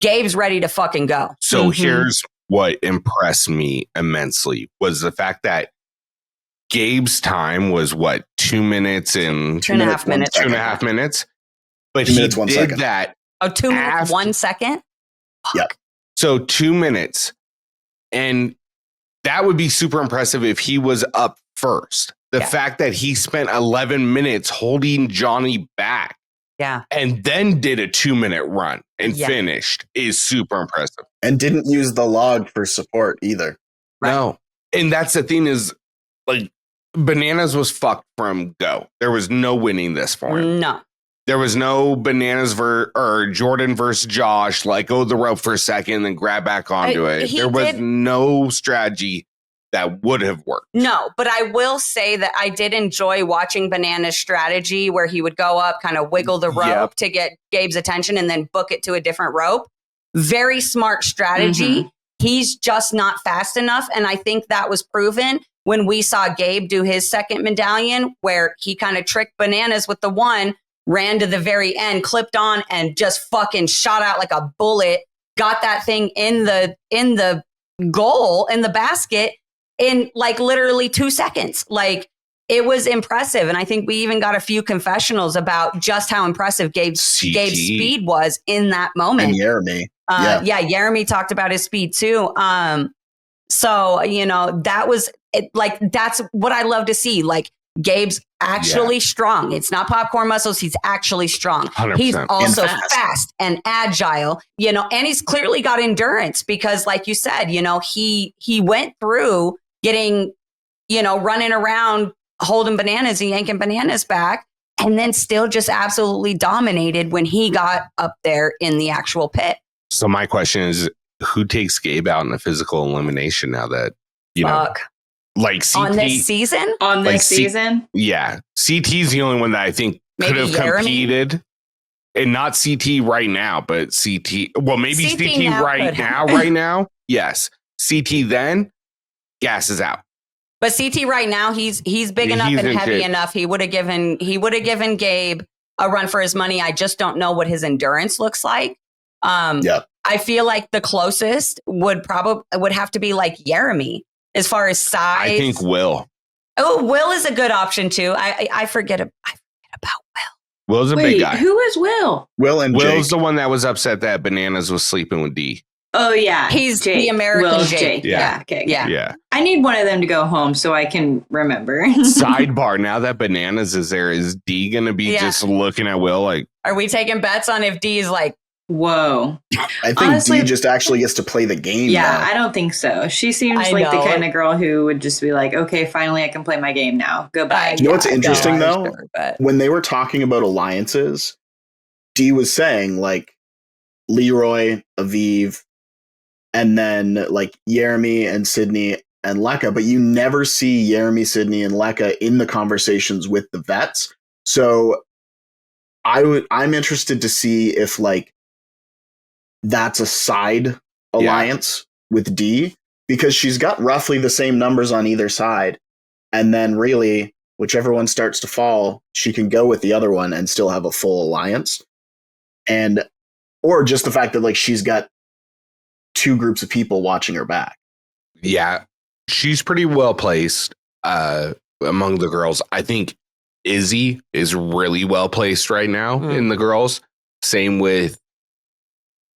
Gabe's ready to fucking go. So here's what impressed me immensely was the fact that Gabe's time was 2 minutes and 2.5 minutes. 2.5 minutes. But 2 minutes, he 1 did second. that. Oh, 2 minutes, 1 second? Yep. So 2 minutes. And that would be super impressive if he was up first. The fact that he spent 11 minutes holding Johnny back. Yeah. And then did a 2-minute run and finished is super impressive. And didn't use the log for support either. Right. No. And that's the thing is, like, Bananas was fucked from go. There was no winning this for him. No. There was no Bananas or Jordan versus Josh, like, go the rope for a second and then grab back onto it. There was no strategy that would have worked. No, but I will say that I did enjoy watching Banana's strategy where he would go up, kind of wiggle the rope to get Gabe's attention and then book it to a different rope. Very smart strategy. He's just not fast enough. And I think that was proven when we saw Gabe do his second medallion, where he kind of tricked Bananas with the one, ran to the very end, clipped on, and just fucking shot out like a bullet, got that thing in the goal, in the basket, in like literally 2 seconds. Like, it was impressive. And I think we even got a few confessionals about just how impressive Gabe's speed was in that moment. And Jeremy. Jeremy talked about his speed too. So, you know, that was it, like, that's what I love to see. Like, Gabe's actually strong. It's not popcorn muscles. He's actually strong. 100%. He's also fast and agile, you know, and he's clearly got endurance because, like you said, you know, he went through getting, you know, running around, holding Bananas and yanking Bananas back, and then still just absolutely dominated when he got up there in the actual pit. So my question is, who takes Gabe out in a physical elimination now that, you know, like CT on this season? On this season? Yeah. CT's the only one that I think could have competed. And not CT right now, but CT. Well, maybe CT right now. Yes. CT then, gas is out. But CT right now, he's big enough and heavy enough. He would have given Gabe a run for his money. I just don't know what his endurance looks like. I feel like the closest would have to be like Jeremy as far as size. I think Will. Oh, Will is a good option too. I forget about Will. Will's a big guy. Who is Will? Will's Jake. The one that was upset that Bananas was sleeping with D. Oh yeah, he's Jake. the American Will Jake. Yeah. Okay. Yeah. I need one of them to go home so I can remember. Sidebar: now that Bananas is there, is D gonna be just looking at Will like? Are we taking bets on if D is like? Whoa. I think honestly, D just actually gets to play the game. Yeah, now. I don't think so. She seems like the kind of girl who would just be like, okay, finally I can play my game now. Goodbye. You know what's interesting though? When they were talking about alliances, D was saying like Leroy, Aviv, and then like Jeremy and Sydney and Lekka, but you never see Jeremy, Sydney, and Lekka in the conversations with the vets. So I'm interested to see if like that's a side alliance with D, because she's got roughly the same numbers on either side. And then really, whichever one starts to fall, she can go with the other one and still have a full alliance. And, or just the fact that like she's got two groups of people watching her back. Yeah, she's pretty well placed among the girls. I think Izzy is really well placed right now in the girls. Same with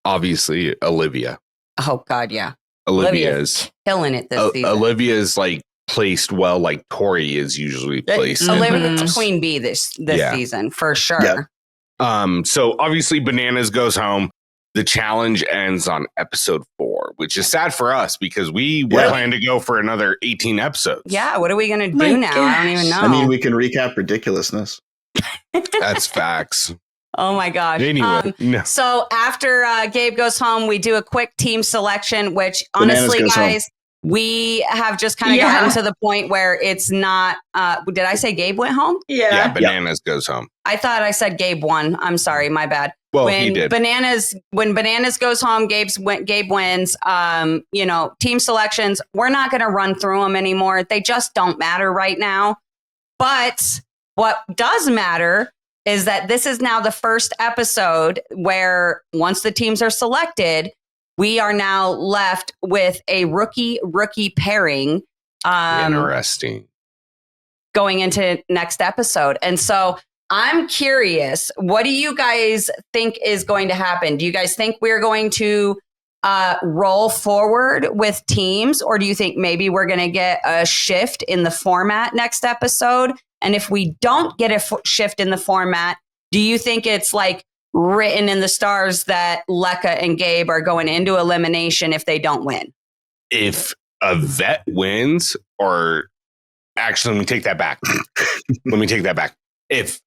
obviously Olivia. Oh God, yeah. Olivia's killing it this season. Olivia's like placed well, like Tori is usually placed. Olivia's Queen Bee this season for sure. Yeah. So obviously Bananas goes home. The challenge ends on episode 4, which is sad for us because we were planning to go for another 18 episodes. Yeah, what are we going to do now? Gosh. I don't even know. I mean, we can recap ridiculousness. That's facts. Oh my gosh. Anyway, so after Gabe goes home, we do a quick team selection, which honestly, guys, we have just kind of gotten to the point where it's not, did I say Gabe went home? Yeah, Bananas goes home. I thought I said Gabe won. I'm sorry, my bad. Well, he did. When Bananas goes home, Gabe wins. You know, team selections, we're not going to run through them anymore. They just don't matter right now. But what does matter is that this is now the first episode where once the teams are selected, we are now left with a rookie pairing. Interesting. Going into next episode. And so I'm curious, what do you guys think is going to happen? Do you guys think we're going to roll forward with teams, or do you think maybe we're going to get a shift in the format next episode? And if we don't get a shift in the format, do you think it's like written in the stars that Lekka and Gabe are going into elimination if they don't win? If a vet wins, or actually, let me take that back. If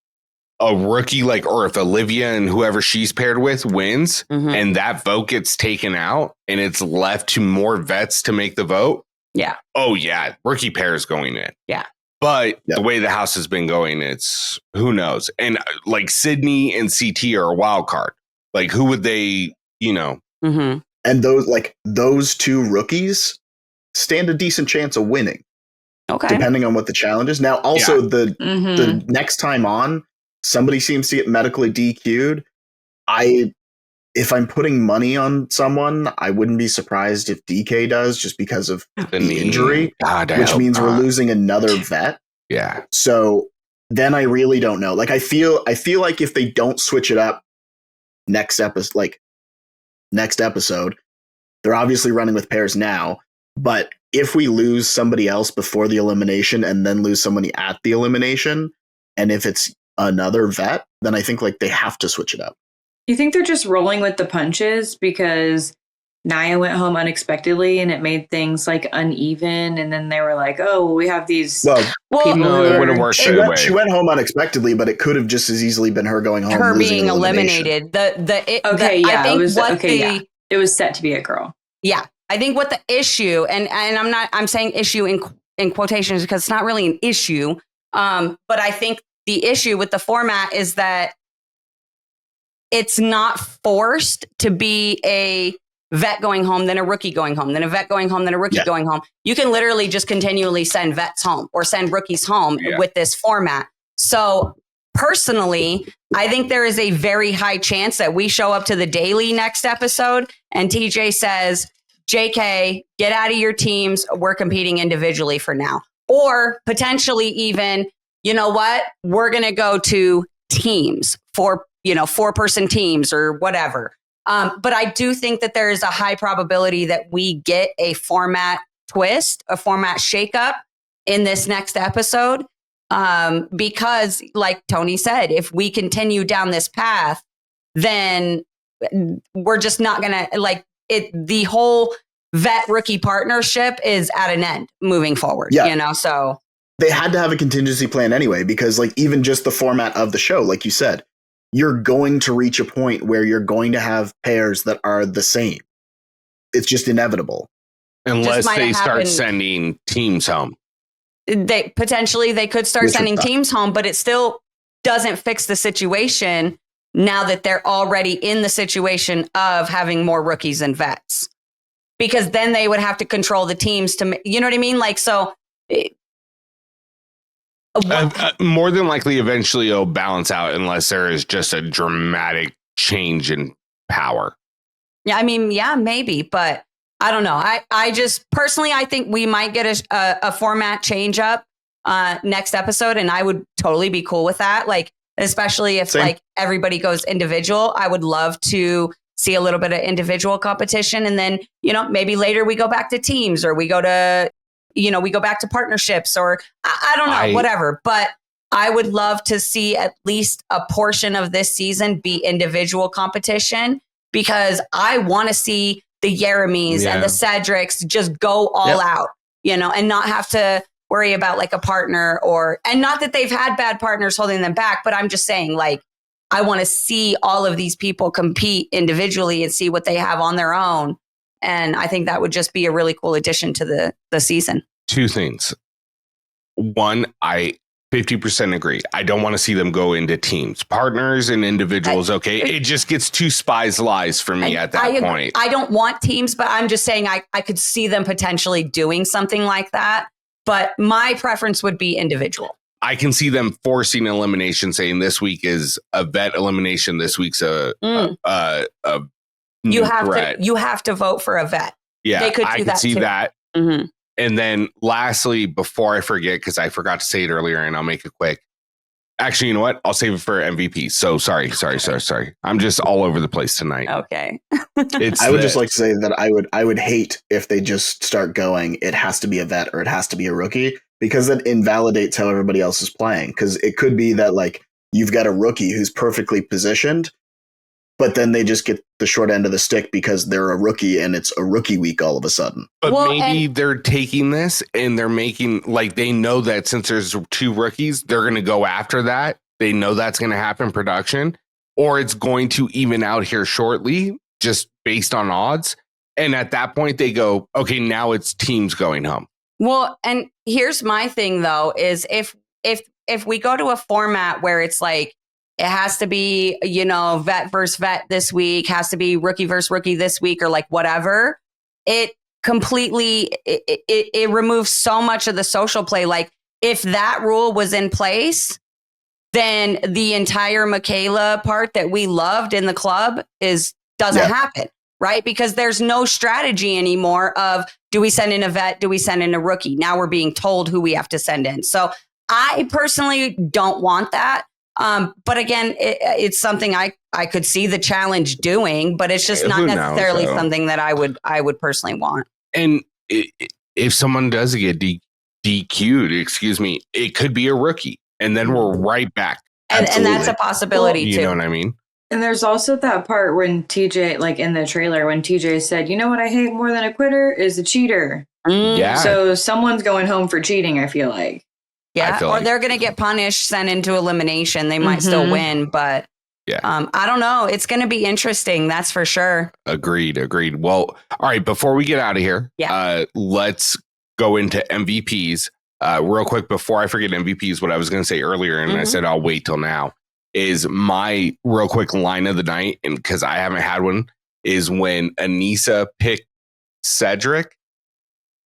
a rookie, or if Olivia and whoever she's paired with wins, and that vote gets taken out and it's left to more vets to make the vote, Yeah. Oh, yeah. Rookie pairs going in. Yeah. But the way the house has been going, it's who knows. And like Sydney and CT are a wild card. Like, who would they, Mm-hmm. And those two rookies stand a decent chance of winning. Okay. Depending on what the challenge is. Now, also the next time on, somebody seems to get medically DQ'd. If I'm putting money on someone, I wouldn't be surprised if DK does, just because of the injury, which means we're losing another vet. Yeah. So then I really don't know. Like I feel like if they don't switch it up next episode, they're obviously running with pairs now. But if we lose somebody else before the elimination and then lose somebody at the elimination, and if it's another vet, then I think like they have to switch it up. You think they're just rolling with the punches because Naya went home unexpectedly and it made things like uneven, and then they were like, "Oh, we have these." Well, no, it would have worked. She went home unexpectedly, but it could have just as easily been her going home, her being eliminated. It was set to be a girl. Yeah, I think what the issue, and I'm saying issue in quotations because it's not really an issue, but I think the issue with the format is that it's not forced to be a vet going home, then a rookie going home, then a vet going home, then a rookie going home. You can literally just continually send vets home or send rookies home with this format. So personally, I think there is a very high chance that we show up to the daily next episode and TJ says, JK, get out of your teams. We're competing individually for now. Or potentially even, you know what? We're going to go to teams for 4-person teams or whatever. But I do think that there is a high probability that we get a format twist, a format shakeup in this next episode. Because like Tony said, if we continue down this path, then we're just not going to the whole vet rookie partnership is at an end moving forward, so they had to have a contingency plan anyway, because like even just the format of the show, like you said, you're going to reach a point where you're going to have pairs that are the same. It's just inevitable. Unless they start sending teams home. They could start sending teams home, but it still doesn't fix the situation now that they're already in the situation of having more rookies and vets. Because then they would have to control the teams to, you know what I mean? Like, so. More than likely, eventually it'll balance out unless there is just a dramatic change in power. Yeah, I mean, yeah, maybe, but I don't know. I just personally, I think we might get a format change up next episode, and I would totally be cool with that. Like, especially if like everybody goes individual, I would love to see a little bit of individual competition, and then maybe later we go back to teams, or we go to. We go back to partnerships, or I don't know, whatever. But I would love to see at least a portion of this season be individual competition, because I want to see the Yeremies and the Cedrics just go all out, and not have to worry about like a partner and not that they've had bad partners holding them back, but I'm just saying, like, I want to see all of these people compete individually and see what they have on their own. And I think that would just be a really cool addition to the season. Two things. One, I 50% agree. I don't want to see them go into teams. Partners and individuals, okay? It just gets too spies lies for me at that point. I don't want teams, but I'm just saying I could see them potentially doing something like that. But my preference would be individual. I can see them forcing elimination, saying this week is a vet elimination. This week's a you have to vote for a vet. Yeah, they could do that see too. that. Mm-hmm. And then lastly, before I forget, because I forgot to say it earlier, and I'll make it quick. Actually, you know what? I'll save it for MVP. So sorry. I'm just all over the place tonight. Okay. I would just like to say that I would hate if they just start going, it has to be a vet or it has to be a rookie, because that invalidates how everybody else is playing. Because it could be that like you've got a rookie who's perfectly positioned, but then they just get the short end of the stick because they're a rookie and it's a rookie week all of a sudden. But maybe they're taking this and they're making, like, they know that since there's two rookies, they're going to go after that. They know that's going to happen in production, or it's going to even out here shortly, just based on odds. And at that point, they go, okay, now it's teams going home. Well, and here's my thing, though, is if we go to a format where it's like, it has to be, vet versus vet this week, has to be rookie versus rookie this week, or like whatever, it completely, it removes so much of the social play. Like, if that rule was in place, then the entire Michaela part that we loved in the club doesn't happen, right? Because there's no strategy anymore of, do we send in a vet? Do we send in a rookie? Now we're being told who we have to send in. So I personally don't want that. But again, it's something I could see the challenge doing, but it's just not necessarily something that I would personally want. And if someone does get DQ'd, it could be a rookie, and then we're right back. And that's a possibility too. You know what I mean? And there's also that part when TJ, like in the trailer, when TJ said, "You know what I hate more than a quitter is a cheater." Yeah. So someone's going home for cheating, I feel like. Yeah, or they're going to get punished, sent into elimination. They might still win, but I don't know. It's going to be interesting. That's for sure. Agreed. Well, all right. Before we get out of here, let's go into MVPs real quick. Before I forget MVPs, what I was going to say earlier, and I said I'll wait till now, is my real quick line of the night, and because I haven't had one, is when Anissa picked Cedric.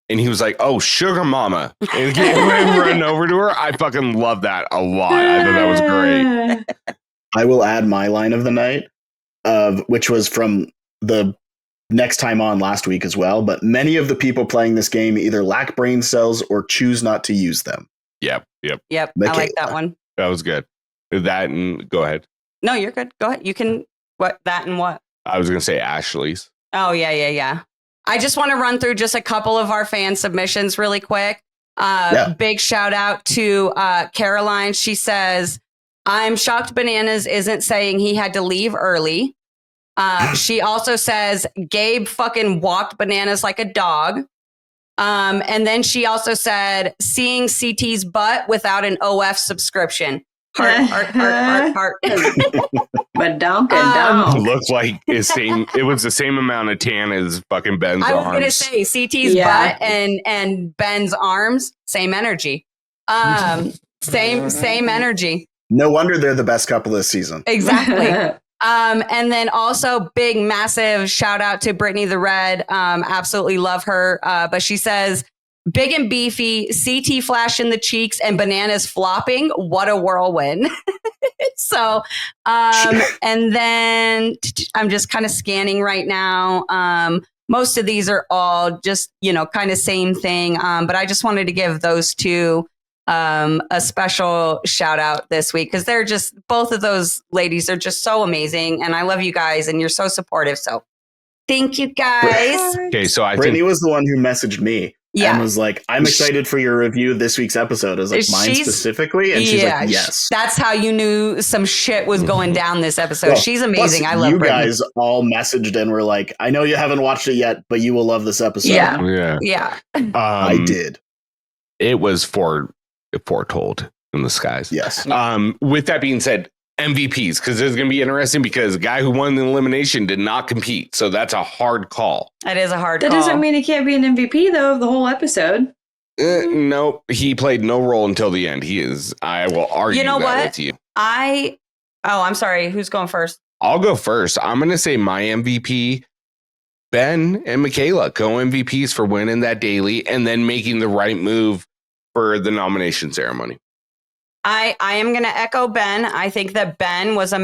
And he was like, "Oh, sugar mama," and run over to her. I fucking love that a lot. I thought that was great. I will add my line of the night, which was from the next time on last week as well. But many of the people playing this game either lack brain cells or choose not to use them. Yep. Michaela. I like that one. That was good. That and go ahead. No, you're good. Go ahead. You can that and what? I was gonna say Ashley's. Oh yeah. I just want to run through just a couple of our fan submissions really quick. Big shout out to Caroline. She says, "I'm shocked Bananas isn't saying he had to leave early." She also says, "Gabe fucking walked Bananas like a dog." And then she also said, "Seeing CT's butt without an OF subscription." Heart. But don't. Looked like it was the same amount of tan as fucking Ben's arms. I was going to say CT's butt and Ben's arms, same energy. Same energy. No wonder they're the best couple this season. Exactly. And then also big, massive shout out to Brittany the Red. Absolutely love her. But she says, "Big and beefy, CT flash in the cheeks, and Bananas flopping. What a whirlwind." So, and then I'm just kind of scanning right now. Most of these are all just, kind of same thing. But I just wanted to give those two a special shout out this week because they're just, both of those ladies are just so amazing. And I love you guys and you're so supportive. So thank you guys. Okay, so Brittany was the one who messaged me. Yeah. And was like, "I'm excited for your review of this week's episode." I was like, "Mine specifically?" And she's like, "Yes." That's how you knew some shit was going down this episode. Well, she's amazing. I love you Brittany. guys all messaged and were like, "I know you haven't watched it yet, but you will love this episode." Yeah. I did. It was foretold in the skies. Yes. With that being said, MVPs, because it's going to be interesting because the guy who won the elimination did not compete. So that's a hard call. That is a hard call. That doesn't mean he can't be an MVP, though, of the whole episode. No, he played no role until the end. I will argue with you. I'm sorry. Who's going first? I'll go first. I'm going to say my MVP, Ben and Michaela, co-MVPs for winning that daily and then making the right move for the nomination ceremony. I am going to echo Ben. I think that Ben was a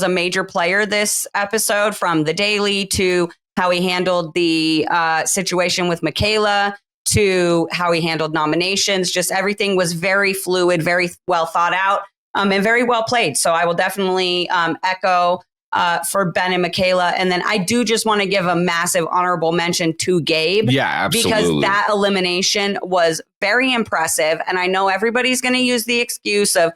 major player this episode, from the daily to how he handled the situation with Michaela to how he handled nominations. Just everything was very fluid, very well thought out, and very well played. So I will definitely echo for Ben and Michaela. And then I do just want to give a massive honorable mention to Gabe. Yeah, absolutely. Because that elimination was very impressive. And I know everybody's going to use the excuse of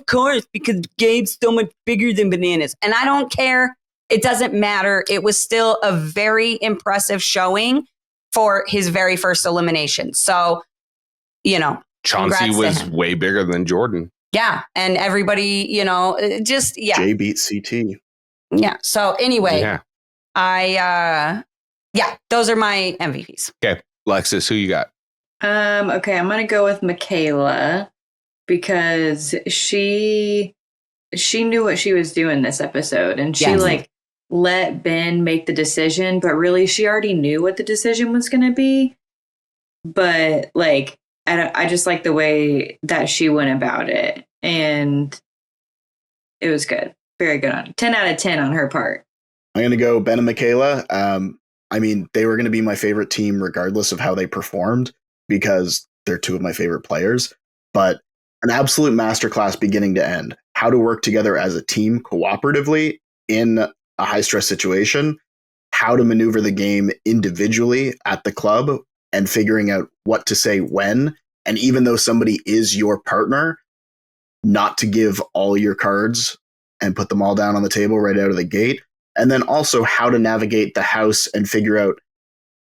course, because Gabe's so much bigger than Bananas. And I don't care. It doesn't matter. It was still a very impressive showing for his very first elimination. So, Chauncey was way bigger than Jordan. Yeah. And everybody, Jay beat CT. Yeah. So anyway, I Yeah, those are my MVPs. Okay, Lexus, who you got? Okay, I'm gonna go with Michaela because she knew what she was doing this episode, and she like let Ben make the decision, but really she already knew what the decision was gonna be. But like, I just like the way that she went about it, and it was good, very good on 10 out of 10 on her part. I'm gonna go Ben and Michaela. I mean, they were going to be my favorite team regardless of how they performed because they're two of my favorite players. But an absolute masterclass beginning to end. How to work together as a team cooperatively in a high-stress situation. How to maneuver the game individually at the club and figuring out what to say when. And even though somebody is your partner, not to give all your cards and put them all down on the table right out of the gate. And then also how to navigate the house and figure out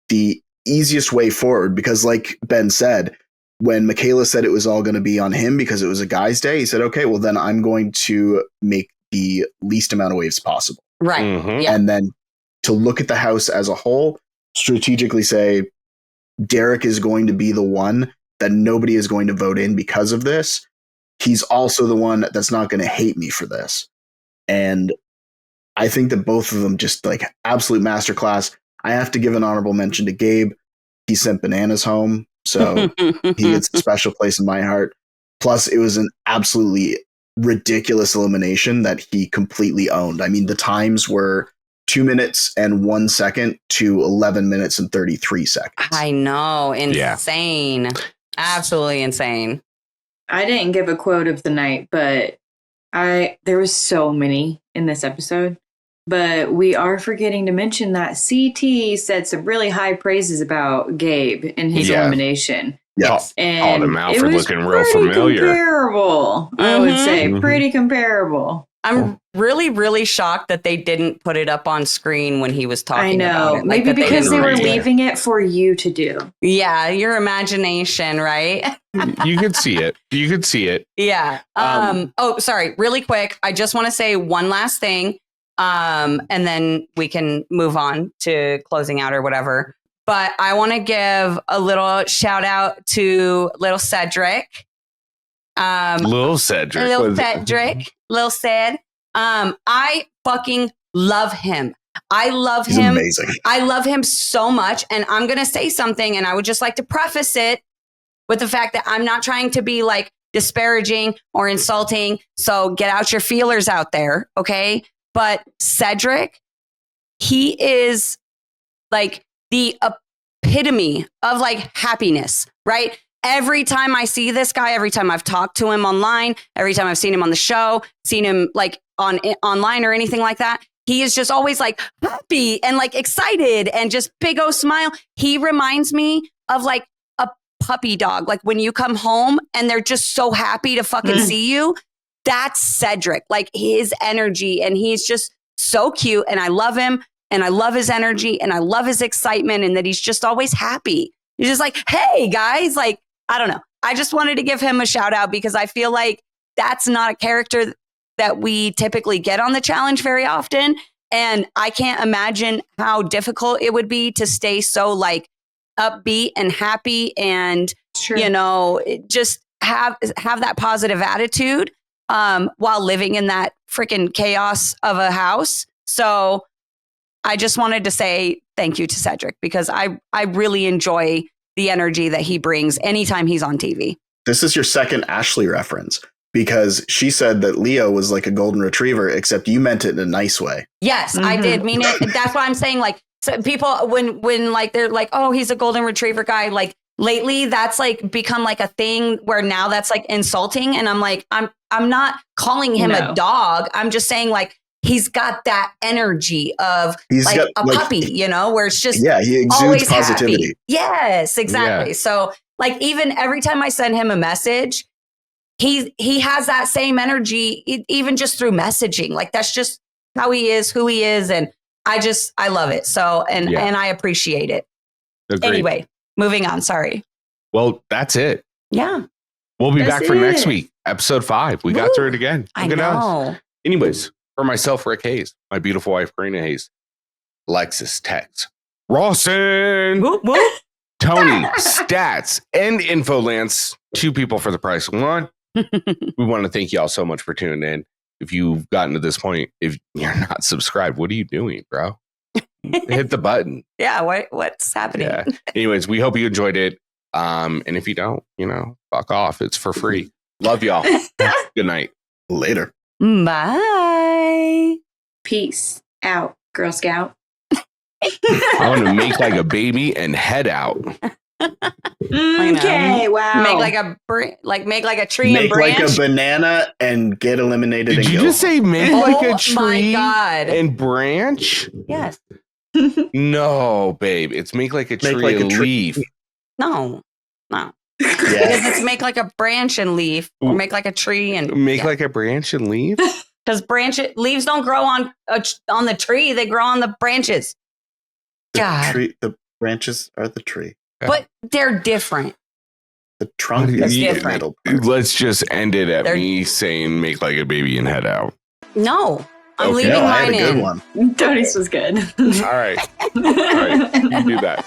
the easiest way forward. Because like Ben said, when Michaela said it was all going to be on him because it was a guy's day, he said, okay, well then I'm going to make the least amount of waves possible. Right. Mhm. Yeah. And then to look at the house as a whole, strategically say, Derek is going to be the one that nobody is going to vote in because of this. He's also the one that's not going to hate me for this. And I think that both of them just like absolute masterclass. I have to give an honorable mention to Gabe. He sent bananas home, so he gets a special place in my heart. Plus, it was an absolutely ridiculous elimination that he completely owned. I mean, the times were 2 minutes and 1 second to 11 minutes and 33 seconds. I know. Insane. Yeah. Absolutely insane. I didn't give a quote of the night, but there was so many in this episode. But we are forgetting to mention that CT said some really high praises about Gabe in his elimination. Yes. And called him out for looking real familiar. Comparable, I would say. Pretty comparable. I'm really, really shocked that they didn't put it up on screen when he was talking about it. Maybe because they were leaving it for you to do. Yeah, your imagination, right? You could see it. You could see it. Yeah. Oh, sorry. Really quick. I just want to say one last thing. And then we can move on to closing out or whatever. But I want to give a little shout out to little Cedric. Little Cedric. Little Ced. I fucking love him. I love He's him. Amazing. I love him so much. And I'm going to say something, and I would just like to preface it with the fact that I'm not trying to be like disparaging or insulting. So get out your feelers out there. Okay. But Cedric, he is like the epitome of like happiness, right? Every time I see this guy, every time I've talked to him online, every time I've seen him on the show, seen him like online or anything like that, he is just always like happy and like excited and just big O smile. He reminds me of like a puppy dog. Like when you come home and they're just so happy to fucking see you. That's Cedric, like his energy. And he's just so cute. And I love him. And I love his energy. And I love his excitement. And that he's just always happy. He's just like, hey, guys, like, I don't know. I just wanted to give him a shout out because I feel like that's not a character that we typically get on the challenge very often. And I can't imagine how difficult it would be to stay so like upbeat and happy and, you know, just have that positive attitude while living in that freaking chaos of a house. So I just wanted to say thank you to Cedric because I really enjoy the energy that he brings anytime he's on TV. This is your second Ashley reference because she said that Leo was like a golden retriever, except you meant it in a nice way. Yes, I did mean it. That's why I'm saying like so people when like they're like, oh, he's a golden retriever guy. Like lately that's like become like a thing where now that's like insulting. And I'm like, I'm not calling him a dog. I'm just saying like, he's got that energy of like a puppy, you know, where it's just he exudes positivity. Happy. Yes, exactly. Yeah. So like even every time I send him a message, he has that same energy, even just through messaging. Like that's just how he is, who he is. And I love it. So, and I appreciate it. Agreed. Anyway, moving on. Sorry. Well, that's it. Yeah. We'll be back for next week. Episode 5. We got through it again. Look at us. Anyways, for myself, Rick Hayes, my beautiful wife, Karina Hayes, Lexus Tex, Rawson, Whoop, whoop. Tony, Stats, and Infolance. 2 people for the price of 1. We want to thank y'all so much for tuning in. If you've gotten to this point, if you're not subscribed, what are you doing, bro? Hit the button. Yeah, what's happening? Yeah. Anyways, we hope you enjoyed it. And if you don't, fuck off. It's for free. Love y'all. Good night. Later. Bye. Peace out, Girl Scout. I want to make like a baby and head out. Okay, wow. Make like a tree and Make branch. like a banana and get eliminated. Did and you go just home. say make like a my tree God. and branch? Yes. No, babe. It's make like a tree like a and tree. leaf. No. Yeah. Because it's make like a branch and leaf, or make like a tree and Make like a branch and leaf? because leaves don't grow on the tree; they grow on the branches. God, The branches are the tree. but they're different. The trunk What is do the you- different. middle part. Let's just end it at They're- me saying make like a baby and head out. No, I'm Okay. leaving No, I had mine a good in. one. Tony's was good. All right. All right. You do that.